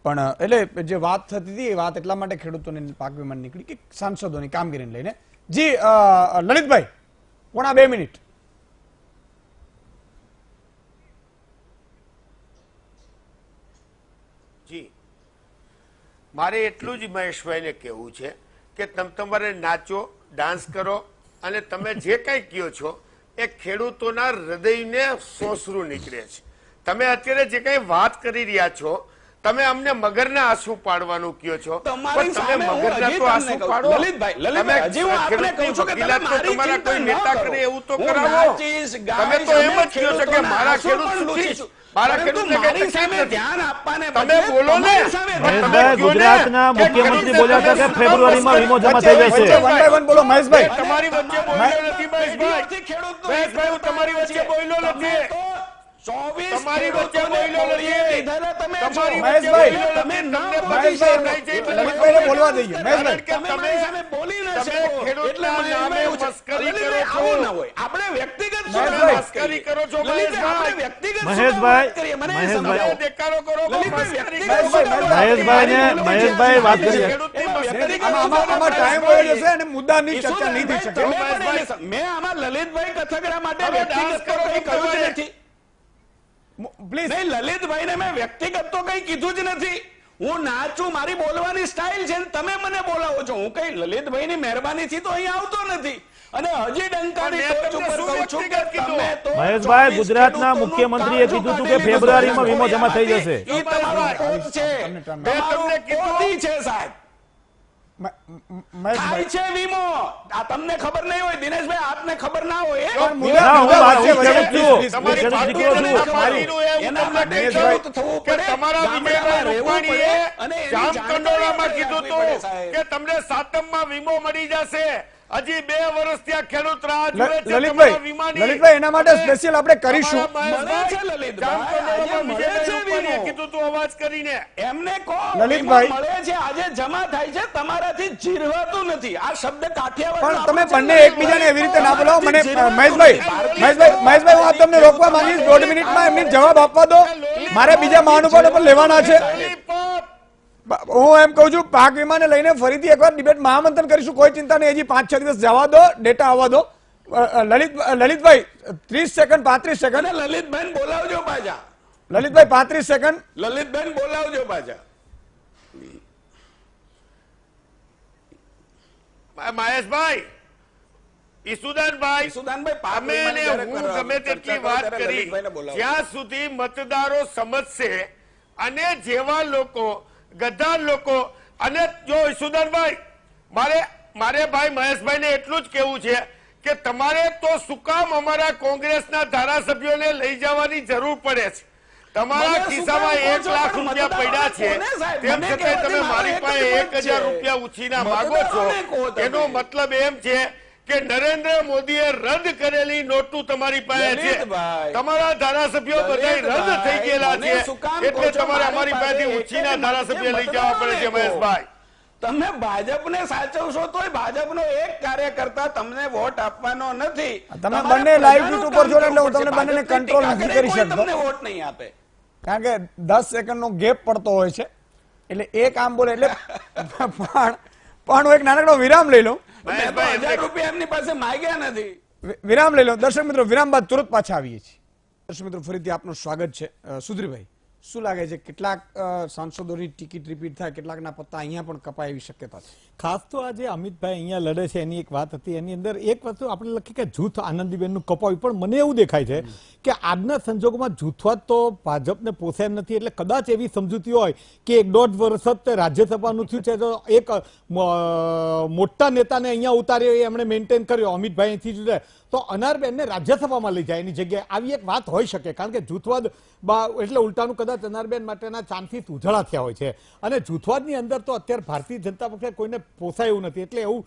પણ એટલે જે વાત થતી હતી એ વાત એટલા માટે ખેડૂતોને પાક વીમા નીકળી કે સાંસદોની કામગીરીને લઈને. જી લલિતભાઈ, પોણા 2 મિનિટ. જી, મારે એટલું જ મહેશભાઈને કહેવું છે કે તમારે નાચો, ડાન્સ કરો અને તમે જે કંઈ કહો છો એ ખેડૂતોના હૃદયને સોસરું નીકળે છે. તમે અત્યારે જે કંઈ વાત કરી રહ્યા છો, તમે અમને મગરના આંસુ પાડવાનું કહો છો, પણ તમે મગરના તો આંસુ પાડો. તમે ખેડૂતની વકીલાત તો તમારા કોઈ નેતા કરે એવું તો કરાવો. તમે તો એમ જ કહો છો કે મારા ખેડૂત સુખી છે, મારા ખેડૂતને કઈ તકલીફ નથી. તમે બોલો ને. મહેશભાઈ, ગુજરાતના મુખ્યમંત્રી બોલ્યા હતા કે ફેબ્રુઆરીમાં વીમો જમા થઈ જશે. વન બાય વન બોલો મહેશભાઈ. તમારી વચ્ચે બોલ્યો નથી મહેશભાઈ. મહેશભાઈ, હું તમારી વચ્ચે બોલ્યો નથી. તમારી વચ્ચે બોલ્યો નથી. તમારી વચ્ચે બોલ્યો નથી. તમને બધી સાંભળાય છે એટલે લલિતભાઈને બોલવા દઈએ. મહેશભાઈ, તમે ખેડૂતના નામે મસ્કરી કરો છો. આપણે વ્યક્તિગત મસ્કરી કરો છો મહેશભાઈ. મહેશભાઈ, દેખાડો કરો છો, મસ્કરી કરો છો. મહેશભાઈ વાત કરીએ. આમાં ટાઈમ વયો જશે અને મુદ્દાની ચર્ચા નહીં થઈ શકે. મેં આમાં લલિતભાઈ કથગરા માટે વ્યક્તિગત તો કંઈ કહ્યું જ નથી. પ્લીઝ. નહીં, લલિતભાઈને મેં વ્યક્તિગત તો કંઈ કીધું જ નથી. હું નાચું, મારી બોલવાની સ્ટાઇલ છે, તમે મને બોલાવો છો. હું કઈ લલિતભાઈની મહેરબાનીથી તો અહીં આવતો નથી અને હજી ડંકાની ટોચ ઉપર કહું છું કે તમે તો મહેશભાઈ, ગુજરાતના મુખ્યમંત્રીએ કીધું હતું કે ફેબ્રુઆરીમાં વીમો જમા થઈ જશે. ઈ તમારો કોચ છે, તમારો કોટી છે સાહેબ. થાય છે વીમો. આ તમને ખબર નહીં હોય દિનેશભાઈ, આપને ખબર ના હોય. ના, હું વાતચીત કરું છું. તમારી ખેડૂત દીકરો છું. પાર્ટીનું એવું તમને કહેવું થવું કે તમારા વિજયભાઈ રૂપાણીએ જામકંડોળામાં કીધું હતું કે તમને સાતમમાં વીમો મળી જશે. હજી 2 વર્ષ ત્યાં ખેડૂત રાહ જુએ છે તમારા વીમાની. લલિતભાઈ, એના માટે સ્પેશિયલ આપણે કરીશું. વિજયભાઈ કીધું તું અવાજ કરીને. એમને કહો લલિતભાઈ, મળે છે, આજે જમા થાય છે, તમારાથી જીરવાતું નથી. આ શબ્દ કાઠિયાવાડ પણ તમે બંને એકબીજાને એવી રીતે ના બોલાવો. મને મહેશભાઈ, હું આપ તમને રોકવા માંગીશ. 1.5 મિનિટમાં એમને જવાબ આપવા દો. મારે બીજા મહાનુભાવો પણ લેવાના છે. હું એમ કહું છું, પાક વીમાને લઈને ફરીથી એકવાર ડિબેટ મહામંથન કરીશું. કોઈ ચિંતા નહીં. હજી 5-6 દિવસ જવા દો, ડેટા આવવા દો. લલિતભાઈ 30 સેકન્ડ, 35 સેકન્ડ. લલિતભાઈ બોલાવજો પાછા. લલિતભાઈ 35 સેકન્ડ. લલિતભાઈ બોલાવજો પાછા. મહેશભાઈ, ઈસુદાનભાઈ, અમે ને હું ગમે તેટલી વાત કરી, જ્યાં સુધી મતદારો સમજશે અને જેવા લોકો, ગદ્દાર લોકો, અને જો ઈસુદાનભાઈ, મારે ભાઈ મહેશભાઈને એટલું જ કહેવું છે કે તમારે તો શું કામ અમારા કોંગ્રેસના ધારાસભ્યોને લઈ જવાની જરૂર પડે છે. તમારા ખિસ્સામાં 1 લાખ રૂપિયા પડ્યા છે, તેમ છતાં તમે મારી પાસે 1000 રૂપિયા ઉછીના માંગો છો. એનો મતલબ એમ છે કે નરેન્દ્ર મોદીએ રદ કરેલી નોટું તમારી પાસે છે. તમારા ધારાસભ્યો બધા રદ થઈ ગયેલા છે, એટલે તમારે અમારી પાસેથી ઉછીના ધારાસભ્ય લઈ જવા પડે છે. મહેશભાઈ, તમે ભાજપને સાચવશો તોય ભાજપનો એક કાર્યકર્તા તમને વોટ આપવાનો નથી. તમે બંને લાઈવ યુટ્યુબ પર છો એટલે હું તમને બંનેને કંટ્રોલ નથી કરી શકતો. તમને વોટ નહીં આપે કારણ કે 10 સેકન્ડનો ગેપ પડતો હોય છે. એટલે એક આમ બોલે એટલે પણ હું એક નાનકડો વિરામ લઈ લઉં. 1000 રૂપિયા એમની પાસે માંગ્યા નથી. વિરામ લઈ લો. દર્શક મિત્રો, વિરામ બાદ તુરંત પાછા આવીએ છીએ. દર્શક મિત્રો, ફરીથી આપનું સ્વાગત છે. સુધીરભાઈ, શું લાગે છે, કેટલાક સાંસદોની ટિકિટ રિપીટ થાય, કેટલાકના પત્તા અહીંયા પણ કપાય એવી શક્યતા છે? ખાસ તો આજે અમિતભાઈ અહીંયા લડે છે એની એક વાત હતી. એની અંદર એક વસ્તુ આપણે લખી કે જૂથ આનંદીબેનનું કપાવ્યું, પણ મને એવું દેખાય છે કે આજના સંજોગોમાં જૂથવાદ તો ભાજપને પોસાય નથી. એટલે કદાચ એવી સમજૂતી હોય કે 1.5 વર્ષ જ રાજ્યસભાનું થયું છે, તો એક મોટા નેતાને અહીંયા ઉતાર્યો, એમણે મેન્ટેન કર્યો. અમિતભાઈ અહીંથી તો અનારબેનને રાજ્યસભામાં લઈ જાય એની જગ્યાએ આવી એક વાત હોઈ શકે, કારણ કે જૂથવાદ એટલે ઉલટાનું કદાચ અનારબેન માટેના ચાન્સીસ ઉજળા થયા હોય છે. અને જૂથવાદની અંદર તો અત્યારે ભારતીય જનતા પક્ષે કોઈને પોસાય એવું નથી, એટલે એવું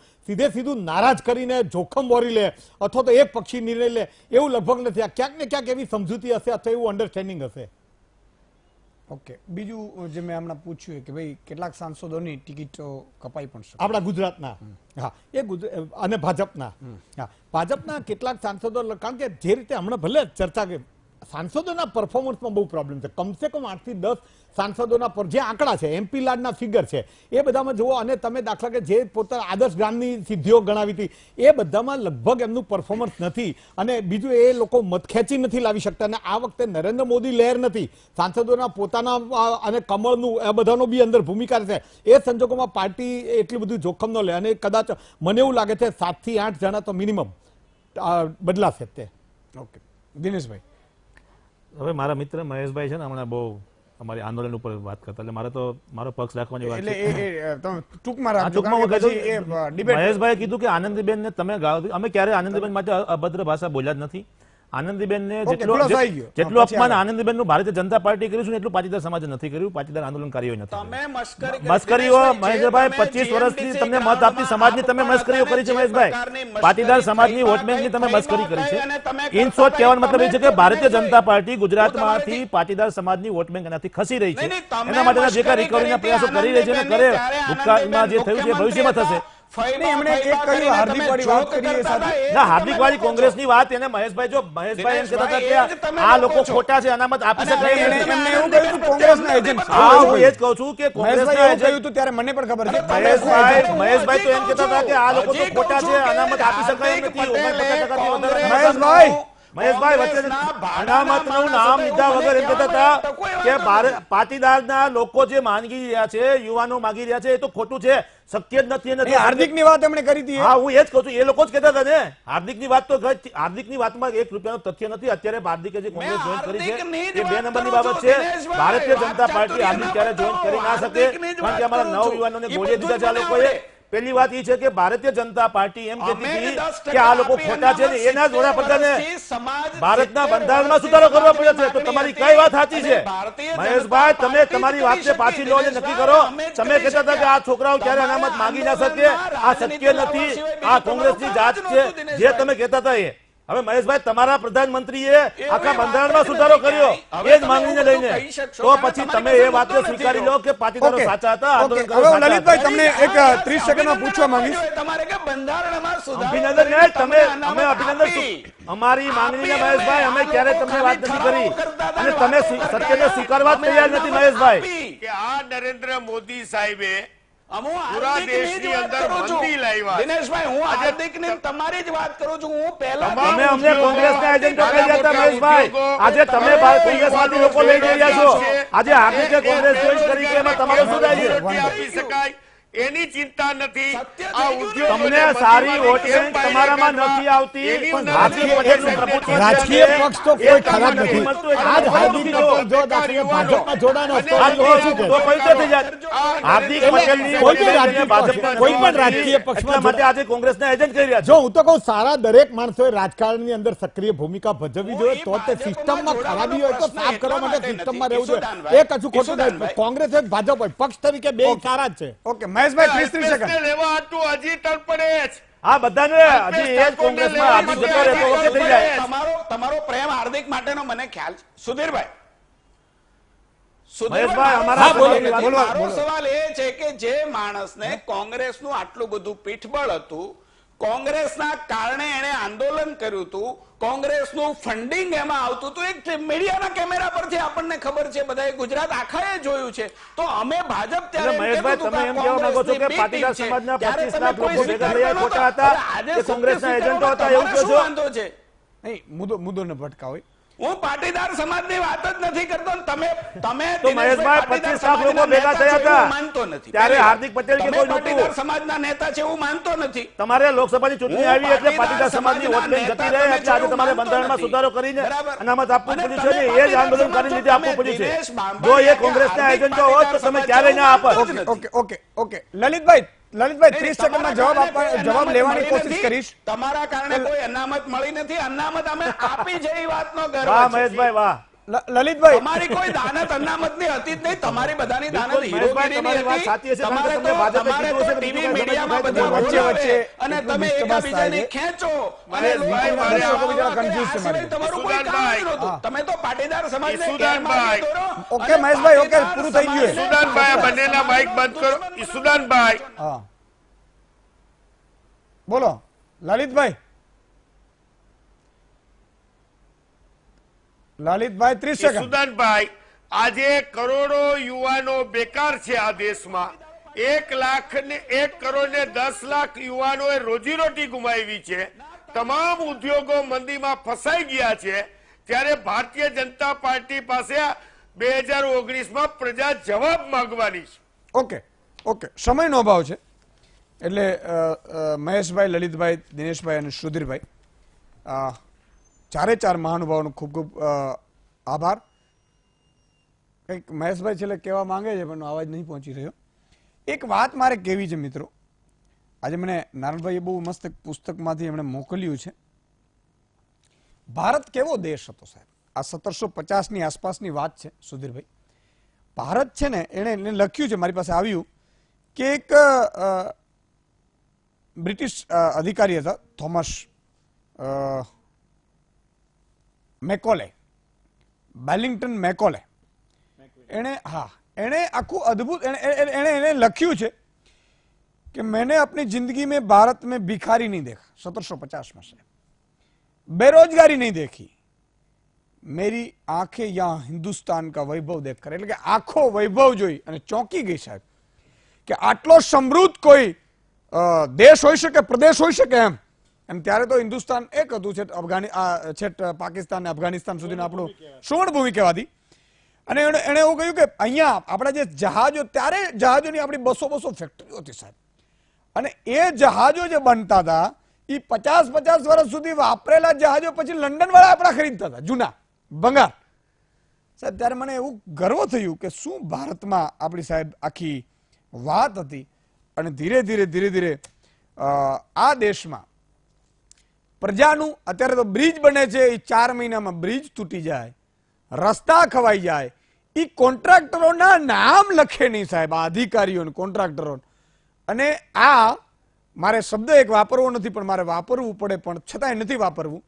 સીધું નારાજ કરીને જોખમ વોરી લે અથવા તો એક પક્ષી નિર્ણય લે એવું લગભગ નથી. આ ક્યાંક ને ક્યાંક એવી સમજૂતી હશે અથવા એવું અન્ડરસ્ટેન્ડિંગ હશે. ઓકે, બીજું જે મેં હમણાં પૂછ્યું કે ભાઈ કેટલાક સાંસદોની ટિકિટો કપાઈ પણ શકે આપણા ગુજરાતના, હા, એ અને ભાજપના, હા, ભાજપના કેટલાક સાંસદો, કારણ કે જે રીતે હમણાં ભલે ચર્ચા કે સાંસદોના પરફોર્મન્સમાં બહુ પ્રોબ્લેમ છે. કમસે કમ 8 થી 10 સાંસદોના પર જે આંકડા છે, એમપી લાડના ફિગર છે, એ બધામાં જુઓ. અને તમે દાખલા કે જે પોતાના આદર્શ ગ્રામની સિદ્ધિઓ ગણાવી હતી એ બધામાં લગભગ એમનું પરફોર્મન્સ નથી. અને બીજું એ લોકો મત ખેંચી નથી લાવી શકતા. અને આ વખતે નરેન્દ્ર મોદી લહેર નથી, સાંસદોના પોતાના અને કમળનું આ બધાનો બી અંદર ભૂમિકા છે. એ સંજોગોમાં પાર્ટી એટલું બધું જોખમ ન લે. અને કદાચ મને એવું લાગે છે 7 થી 8 જણા તો મિનિમમ બદલાશે તે. ઓકે, દિનેશભાઈ. હવે મારા મિત્ર મહેશભાઈ છે ને, હમણાં બહુ અમારી આંદોલન ઉપર વાત કરતા, એટલે મારે તો મારો પક્ષ રાખવાની વાત છે. એટલે તમે ટૂંકમાં રાખજો, ટૂંકમાં હું કારણ કે કહી પછી દઉં, એ debate- મહેશભાઈએ કીધું કે આનંદીબેન ને તમે ગાળો દીધી. અમે ક્યારે આનંદીબેન માટે અભદ્ર ભાષા બોલ્યા જ નથી. આનંદીબેન ને ઓકે, ખુલાસો આવી ગયો. જેટલું પછી અપમાન આગળ. આનંદીબેન નું ભારતીય જનતા પાર્ટી કર્યું છે ને એટલું પાટીદાર સમાજે નથી કર્યું, પાટીદાર આંદોલનકારીઓ નથી કર્યું. તમે મસ્કરી કરી. મસ્કરીઓ દિનેશભાઈ, મહેશભાઈ જે તમે 25 વર્ષથી GMTC તમને મત આપતી સમાજની તમે મસ્કરીઓ કરી છે મહેશભાઈ. પાટીદાર સમાજની વોટ બેંકની તમે મસ્કરી કરી છે. ઇન શોર્ટ કહેવાનો મતલબ એ છે કે ભારતીય જનતા પાર્ટી ગુજરાતમાંથી પાટીદાર સમાજની વોટ બેંક એનાથી ખસી રહી છે. એના માટેના જે કાંઈ રિકવરીના પ્રયાસો કરી રહી છે ને કરે, ભૂતકાળમાં જે થયું છે ભવિષ્યમાં થશે. એમણે એક કહ્યું હાર્દિક વાળી વાત કરી એ સાથે. ના, હાર્દિક વાળી કોંગ્રેસની વાત એને મહેશભાઈ, જો મહેશભાઈ એમ કહેતા હતા કે આ લોકો ખોટા છે, અનામત આપી શકાય એમણે નહીં. એમને એવું કહ્યું હતું કોંગ્રેસના એજન્ટ. હા, હું એ જ કહું છું કે કોંગ્રેસના મહેશભાઈ એવું એજન્ટ કહ્યું હતું ત્યારે મને પણ ખબર છે. મહેશભાઈ તો એમ કહેતા હતા કે આ લોકો તો ખોટા છે, અનામત આપી શકાય એમ નથી. 49% મહેશભાઈ, મહેશભાઈ વચ્ચે અનામતનું નામ લીધા વગર એમ કહેતા હતા કે પાટીદારના લોકો જે માંગી રહ્યા છે, યુવાનો માંગી રહ્યા છે, એ તો ખોટું છે, શક્ય જ નથી. એ હાર્દિકની વાત એમણે કરી હતી. હા, હું એ જ કહું છું, એ લોકો જ કહેતા હતા ને. હાર્દિકની વાત તો હાર્દિકની વાતમાં 1 રૂપિયાનું તથ્ય નથી. અત્યારે હાર્દિકે જે કોંગ્રેસ જોઈન કરી છે એ 2 નંબરની બાબત છે. ભારતીય જનતા પાર્ટી હાર્દિક ક્યારે જોઈન કરી ના શકે, કારણ કે અમારા નવ યુવાનોને ગોળી દીધા છે આ લોકોએ. પહેલી વાત એ છે કે ભારતીય જનતા પાર્ટી એમ કહેતી હતી કે આ લોકો ખોટા છે ને એના જ વડાપ્રધાને ભારતના બંધારણમાં સુધારો કરવો પડ્યો છે. તો તમારી કઈ વાત સાચી છે મહેશભાઈ? તમે તમારી વાતને પાછી લો અને નક્કી કરો. તમે કહેતા હતા કે આ છોકરાઓ ક્યારે અનામત માંગી ના શકે, આ શક્ય નથી, આ કોંગ્રેસની જાત છે, જે તમે કહેતા હતા એ. હવે મહેશભાઈ, તમારા પ્રધાનમંત્રીએ આખા બંધારણમાં સુધારો કર્યો એ જ માંગણીને લઈને. તો પછી તમે એ વાતને સ્વીકારી લો કે પાટીદારો ઓકે, સાચા હતા, ઓકે. આંદોલનકારો હવે હું સાચા લલિતભાઈ હતા. તમને એક 30 સેકન્ડમાં પૂછવા માંગીશ. તમારે કે બંધારણમાં સુધારો અભિનંદન નહીં, તમે અમે અભિનંદન અમારી માંગણીને મહેશભાઈ અમે ક્યારે તમને વાત નથી કરી અને તમે સત્યને સ્વીકારવા જ તૈયાર નથી મહેશભાઈ. કે આ નરેન્દ્ર મોદી સાહેબે હું પૂરા હાર્દિકની જ દેશની વાત અંદર કરું છું. મંદી લાવ્યા. દિનેશભાઈ, હું હાર્દિકની તમારી જ વાત કરું છું. હું પહેલા તમે અમને કોંગ્રેસના એજન્ટો કહી રહ્યા હતા મહેશભાઈ. આજે તમે કોંગ્રેસમાંથી લોકો લઈ જઈ રહ્યા છો. આજે હાર્દિકે કોંગ્રેસ જોઈન કરી છે, એમાં તમારો શું થાય છે? રોટી આપી શકાય એની ચિંતા નથી. આ તમને સારી વોટ બેંક તમારામાં નથી આવતી, પણ હાર્દિક પટેલનું પ્રભુત્વ રાજકીય છે. પક્ષ તો કોઈ એ ખરાબ તમને નથી. મળતું હોય આજ તો હાર્દિક જો. પટેલ જો દાખલા ભાજપમાં જોડાણો હતો, આ એ શું તો કહે? પવિત્ર થઈ જાય. હાર્દિક પટેલની કોઈ પણ વોટ રાજકીય બેંકને ભાજપના કોઈ પણ નથી. રાજકીય પક્ષમાં એટલા માટે આજે કોંગ્રેસના એજન્ટ કહી રહ્યા છે. જો હું તો કહું, સારા દરેક માણસોએ રાજકારણની અંદર સક્રિય ભૂમિકા ભજવવી જોઈએ. તો તે સિસ્ટમમાં ખરાબી હોય તો સાફ કરવા માટે સિસ્ટમમાં રહેવું જોઈએ. એ કશું ખોટું નથી. કોંગ્રેસ હોય કે ભાજપ હોય, પક્ષ તરીકે બે સારા જ છે. ઓકે મહેશભાઈ, 30 સેકન્ડ. લેવા હતું હજી તડપડે જ. આ બધાને હજી એ જ કોંગ્રેસમાં હાર્દિક જતો રહે તો વખતે થઈ જાય. તમારો પ્રેમ હાર્દિક માટેનો મને ખ્યાલ છે. સુધીરભાઈ, મહેશભાઈ, અમારા હા, બોલો. બોલો, મારો સવાલ એ છે કે જે માણસને કોંગ્રેસનું આટલું બધું પીઠબળ હતું, કોંગ્રેસના કારણે એને આંદોલન કર્યું હતું, કોંગ્રેસનું ફંડિંગ એમાં આવતું હતું, એક મીડિયાના કેમેરા પરથી આપણને ખબર છે, બધાએ ગુજરાત આખાએ જોયું છે. તો અમે ભાજપ ત્યારે એટલે મહેશભાઈ, તમે એમ કહેવા માંગો છો કે પાટીદાર સમાજના 25 લાખ લોકો ભેગા થયા ખોટા હતા, કે કોંગ્રેસના એજન્ટો હતા, એવું કહો છો? વાંધો છે? નહીં, મુદ્દો ન ભટકાવો. હું પાટીદાર સમાજની વાત જ નથી કરતો. તમે તો મહેશભાઈ, 25 લાખ લોકો ભેગા થયા હતા માનતો નથી. ત્યારે હાર્દિક પટેલ કે તમે કોઈ પાટીદાર નહોતું. સમાજના નેતા છે એવું માનતો નથી. તમારે લોકસભાની ચૂંટણી હું આવી એટલે પાટીદાર પાટીદાર સમાજની વોટ બેંક જતી રહે એટલે આજે તમારે બંધારણમાં સુધારો કરીને બરાબર. અનામત આપવું અને પડ્યું છે ને તમે એ જ આંદોલન પાટીદાર કરીને લીધે આપવું સમાજ, પડ્યું છે. દિનેશ બાંભણિયા જો એ કે કોંગ્રેસના હાર્દિક એજન્ટો હોત તો પાટીદાર તમે સમાજ ક્યારેય ના જેવું આપત. માનતો જ નથી. ઓકે લલિતભાઈ, લલિતભાઈ 30 સેકન્ડમાં જવાબ લેવાની કોશિશ કરીશ. તમારા કારણે કોઈ અનામત મળી નથી. અનામત અમે આપી છે એ વાતનો ગર્વ વાહ છે. મહેશભાઈ વાહ. લલિતભાઈ તમારી કોઈ દાનત અનામતની હતી જ નહીં. તમારી બધાની દાનત બિલકુલ, મહેશભાઈ, તમારી વાત સાચી હશે, કારણ કે તમને ભાજપે કીધું હશે કે ટીવી બીજું મીડિયામાં કંઈ બધા વચ્ચે બોલાવે વચ્ચે અને એટલું તમે disturbance એકાબીજાને થાય છે. ખેંચો અને અને ભાઈ, લોકો મારે દર્શકો બીજા આ confuse છે સિવાય મારી. તમારું કોઈ કામ ઈસુદાનભાઈ. જ નહોતું. તમે તો પાટીદાર સમાજને ઈસુદાનભાઈ. ગેરમાર્ગે દોરો ઓકે, અને મહેશભાઈ, ઓકે, પાટીદાર પૂરું થઈ ગયું. સમાજને ઈસુદાનભાઈ, આ બંનેના માઇક બંધ કરો. ઈસુદાનભાઈ, હા બોલો લલિતભાઈ. લલિતભાઈ 30 સેકન્ડ. ઈસુદાનભાઈ, આજે કરોડો યુવાનો બેકાર છે આ દેશમાં. 1,10,00,000 યુવાનોએ રોજીરોટી ગુમાવી છે. તમામ ઉદ્યોગો મંદીમાં ફસાઈ ગયા છે. ત્યારે ભારતીય જનતા પાર્ટી પાસે 2019માં પ્રજા જવાબ માંગવાની છે. ઓકે ઓકે, સમયનો અભાવ છે એટલે મહેશભાઈ, લલિતભાઈ, દિનેશભાઈ અને સુધીરભાઈ, ચારે ચાર મહાનુભાવોનો ખૂબ ખૂબ આભાર. કંઈક મહેશભાઈ છેલ્લે કહેવા માંગે છે પણ અવાજ નહીં પહોંચી રહ્યો. એક વાત મારે કહેવી છે મિત્રો. આજે મને નારાયણભાઈએ બહુ મસ્ત એક પુસ્તકમાંથી એમણે મોકલ્યું છે. ભારત કેવો દેશ હતો સાહેબ. આ 1750ની આસપાસની વાત છે સુધીરભાઈ. ભારત છે ને એને લખ્યું છે, મારી પાસે આવ્યું કે એક બ્રિટિશ અધિકારી હતા થોમસ મેકોલે, બેલિંગ્ટન મેકોલે. એણે આખું અદ્ભુત એને લખ્યું છે कि मैंने अपनी जिंदगी में भारत में भिखारी नहीं देखा 1750 में से, बेरोजगारी नहीं देखी, मेरी आंखें यहां हिंदुस्तान का वैभव देखकर, એટલે કે આખો વૈભવ જોઈ અને ચોંકી ગઈ સાહેબ કે આટલો સમૃદ્ધ કોઈ દેશ હોઈ શકે, પ્રદેશ હોઈ શકે એમ. અને ત્યારે તો હિન્દુસ્તાન એક હતું, છેટ પાકિસ્તાન ને અફઘાનિસ્તાન સુધીનું આપણું સુવર્ણ ભૂમિ કહેવાતી. અને એણે એવું કહ્યું કે અહીંયા આપણા જે જહાજો, ત્યારે જહાજોની આપણી 200 ફેક્ટરીઓ હતી સાહેબ. અને એ જહાજો જે બનતા હતા એ 50 વર્ષ સુધી વાપરેલા જહાજો પછી લંડન વાળા આપણા ખરીદતા હતા, જૂના ભંગાર સાહેબ. ત્યારે મને એવું ગર્વ થયું કે શું ભારતમાં આપણી સાહેબ આખી વાત હતી. અને ધીરે ધીરે આ દેશમાં પ્રજાનું, અત્યારે તો બ્રિજ બને છે, એ 4 મહિનામાં બ્રિજ તૂટી જાય, રસ્તા ખવાઈ જાય, એ કોન્ટ્રાક્ટરોના નામ લખે નહીં સાહેબ, આ અધિકારીઓ કોન્ટ્રાક્ટરો. અને આ મારે શબ્દ એક વાપરવો નથી પણ મારે વાપરવું પડે, પણ છતાંય નથી વાપરવું.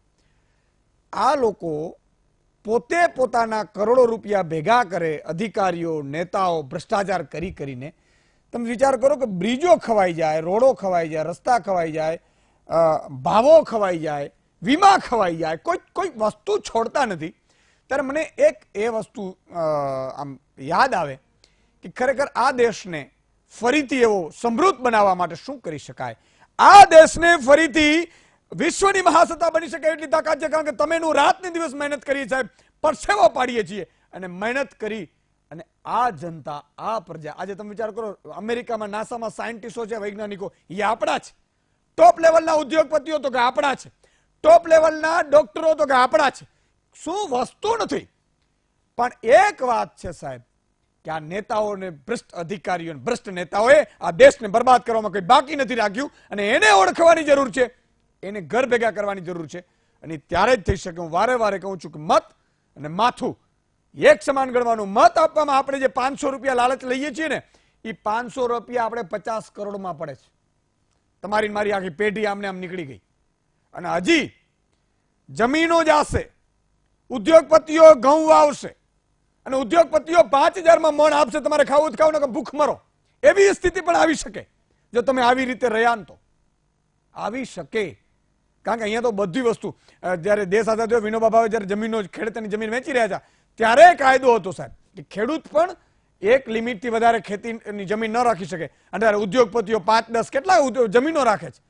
આ લોકો પોતે પોતાના કરોડો રૂપિયા ભેગા કરે, અધિકારીઓ, નેતાઓ ભ્રષ્ટાચાર કરીને. તમે વિચાર કરો કે બ્રિજો ખવાઈ જાય, રોડો ખવાઈ જાય, રસ્તા ખવાઈ જાય, ભાવો ખવાઈ જાય, વીમા ખવાઈ જાય, કોઈ વસ્તુ છોડતા નથી. ત્યારે મને એક એ વસ્તુ આમ યાદ આવે કે ખરેખર આ દેશને ફરીથી એવો સમૃદ્ધ બનાવવા માટે શું કરી શકાય. આ દેશને ફરીથી વિશ્વની મહાસત્તા બની શકે એટલી તાકાત છે, કારણ કે તમે એનું રાતને દિવસ મહેનત કરી સાહેબ, પરસેવો પાડીએ છીએ અને મહેનત કરી. અને આ જનતા, આ પ્રજા, આજે તમે વિચાર કરો અમેરિકામાં નાસામાં સાયન્ટિસ્ટો છે, વૈજ્ઞાનિકો, એ આપણા છે. ટોપ લેવલના ઉદ્યોગપતિઓ તો કે આપણા છે, ટોપ લેવલના ડોક્ટરો તો કે આપણા છે. શું વસ્તુ નથી. પણ એક વાત છે સાહેબ કે આ નેતાઓને, ભ્રષ્ટ અધિકારીઓ, ભ્રષ્ટ નેતાઓએ આ દેશને બરબાદ કરવામાં કંઈ બાકી નથી રાખ્યું. અને એને ઓળખવાની જરૂર છે, એને ઘર ભેગા કરવાની જરૂર છે. અને ત્યારે જ થઈ શકે. હું વારે વારે કહું છું કે મત અને માથું એક સમાન ગણવાનું. મત આપવામાં આપણે જે 500 રૂપિયા લાલચ લઈએ છીએ ને, એ 500 રૂપિયા આપણે 50 કરોડમાં પડે છે. તમારી મારી આખી પેઢી આમને આમ નીકળી ગઈ. અને હજી જમીનો જાશે, ઉદ્યોગપતિઓ ઘઉં વાવશે, અને ઉદ્યોગપતિઓ 5000માં મણ આપશે, તમારે ખાવું જ ખાવ, ને ભૂખ મરો. એવી સ્થિતિ પણ આવી શકે જો તમે આવી રીતે રહ્યા તો. આવી શકે, કારણ કે અહીંયા તો બધી વસ્તુ, જયારે દેશ આઝાદ થયો, વિનોબા ભાવે જયારે જમીનો, ખેડૂતની જમીન વેચી રહ્યા હતા, ત્યારે કાયદો હતો સાહેબ કે ખેડૂત પણ એક લિમિટથી વધારે ખેતીની જમીન ન રાખી શકે. અને ત્યારે ઉદ્યોગપતિઓ 5-10 કેટલા જમીનો રાખે છે.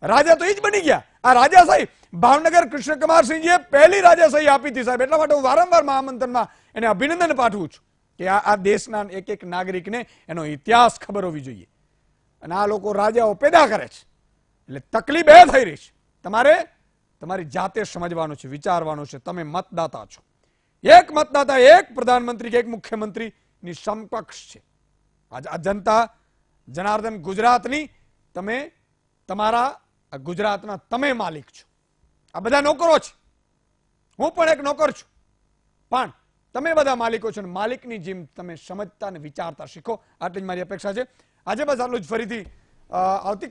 રાજા તો એ જ બની ગયા. આ રાજાશાહી ભાવનગર કૃષ્ણકુમારસિંહજીએ પહેલી રાજાશાહી આપી હતી સાહેબ. એટલા માટે હું વારંવાર મહામંથનમાં એને અભિનંદન પાઠવું છું કે આ દેશના એક નાગરિકને એનો ઇતિહાસ ખબર હોવી જોઈએ. અને આ લોકો રાજાઓ પેદા કરે છે, એટલે તકલીફ એ થઈ રહી છે. તમારે તમારી જાતે સમજવાનું છે, વિચારવાનું છે. તમે મતદાતા છો. એક મતદાતા એક પ્રધાનમંત્રી કે એક મુખ્યમંત્રીની સમકક્ષ છે. આ જનતા જનાર્દન ગુજરાતની, તમે તમારા ગુજરાતના તમે માલિક છો. આ બધા નોકરો છે, હું પણ એક નોકર છું, પણ તમે બધા માલિકો છો. માલિકની જેમ તમે સમજતા અને વિચારતા શીખો. આટલી જ મારી અપેક્ષા છે. આજે બસ આટલું જ. ફરીથી આવતી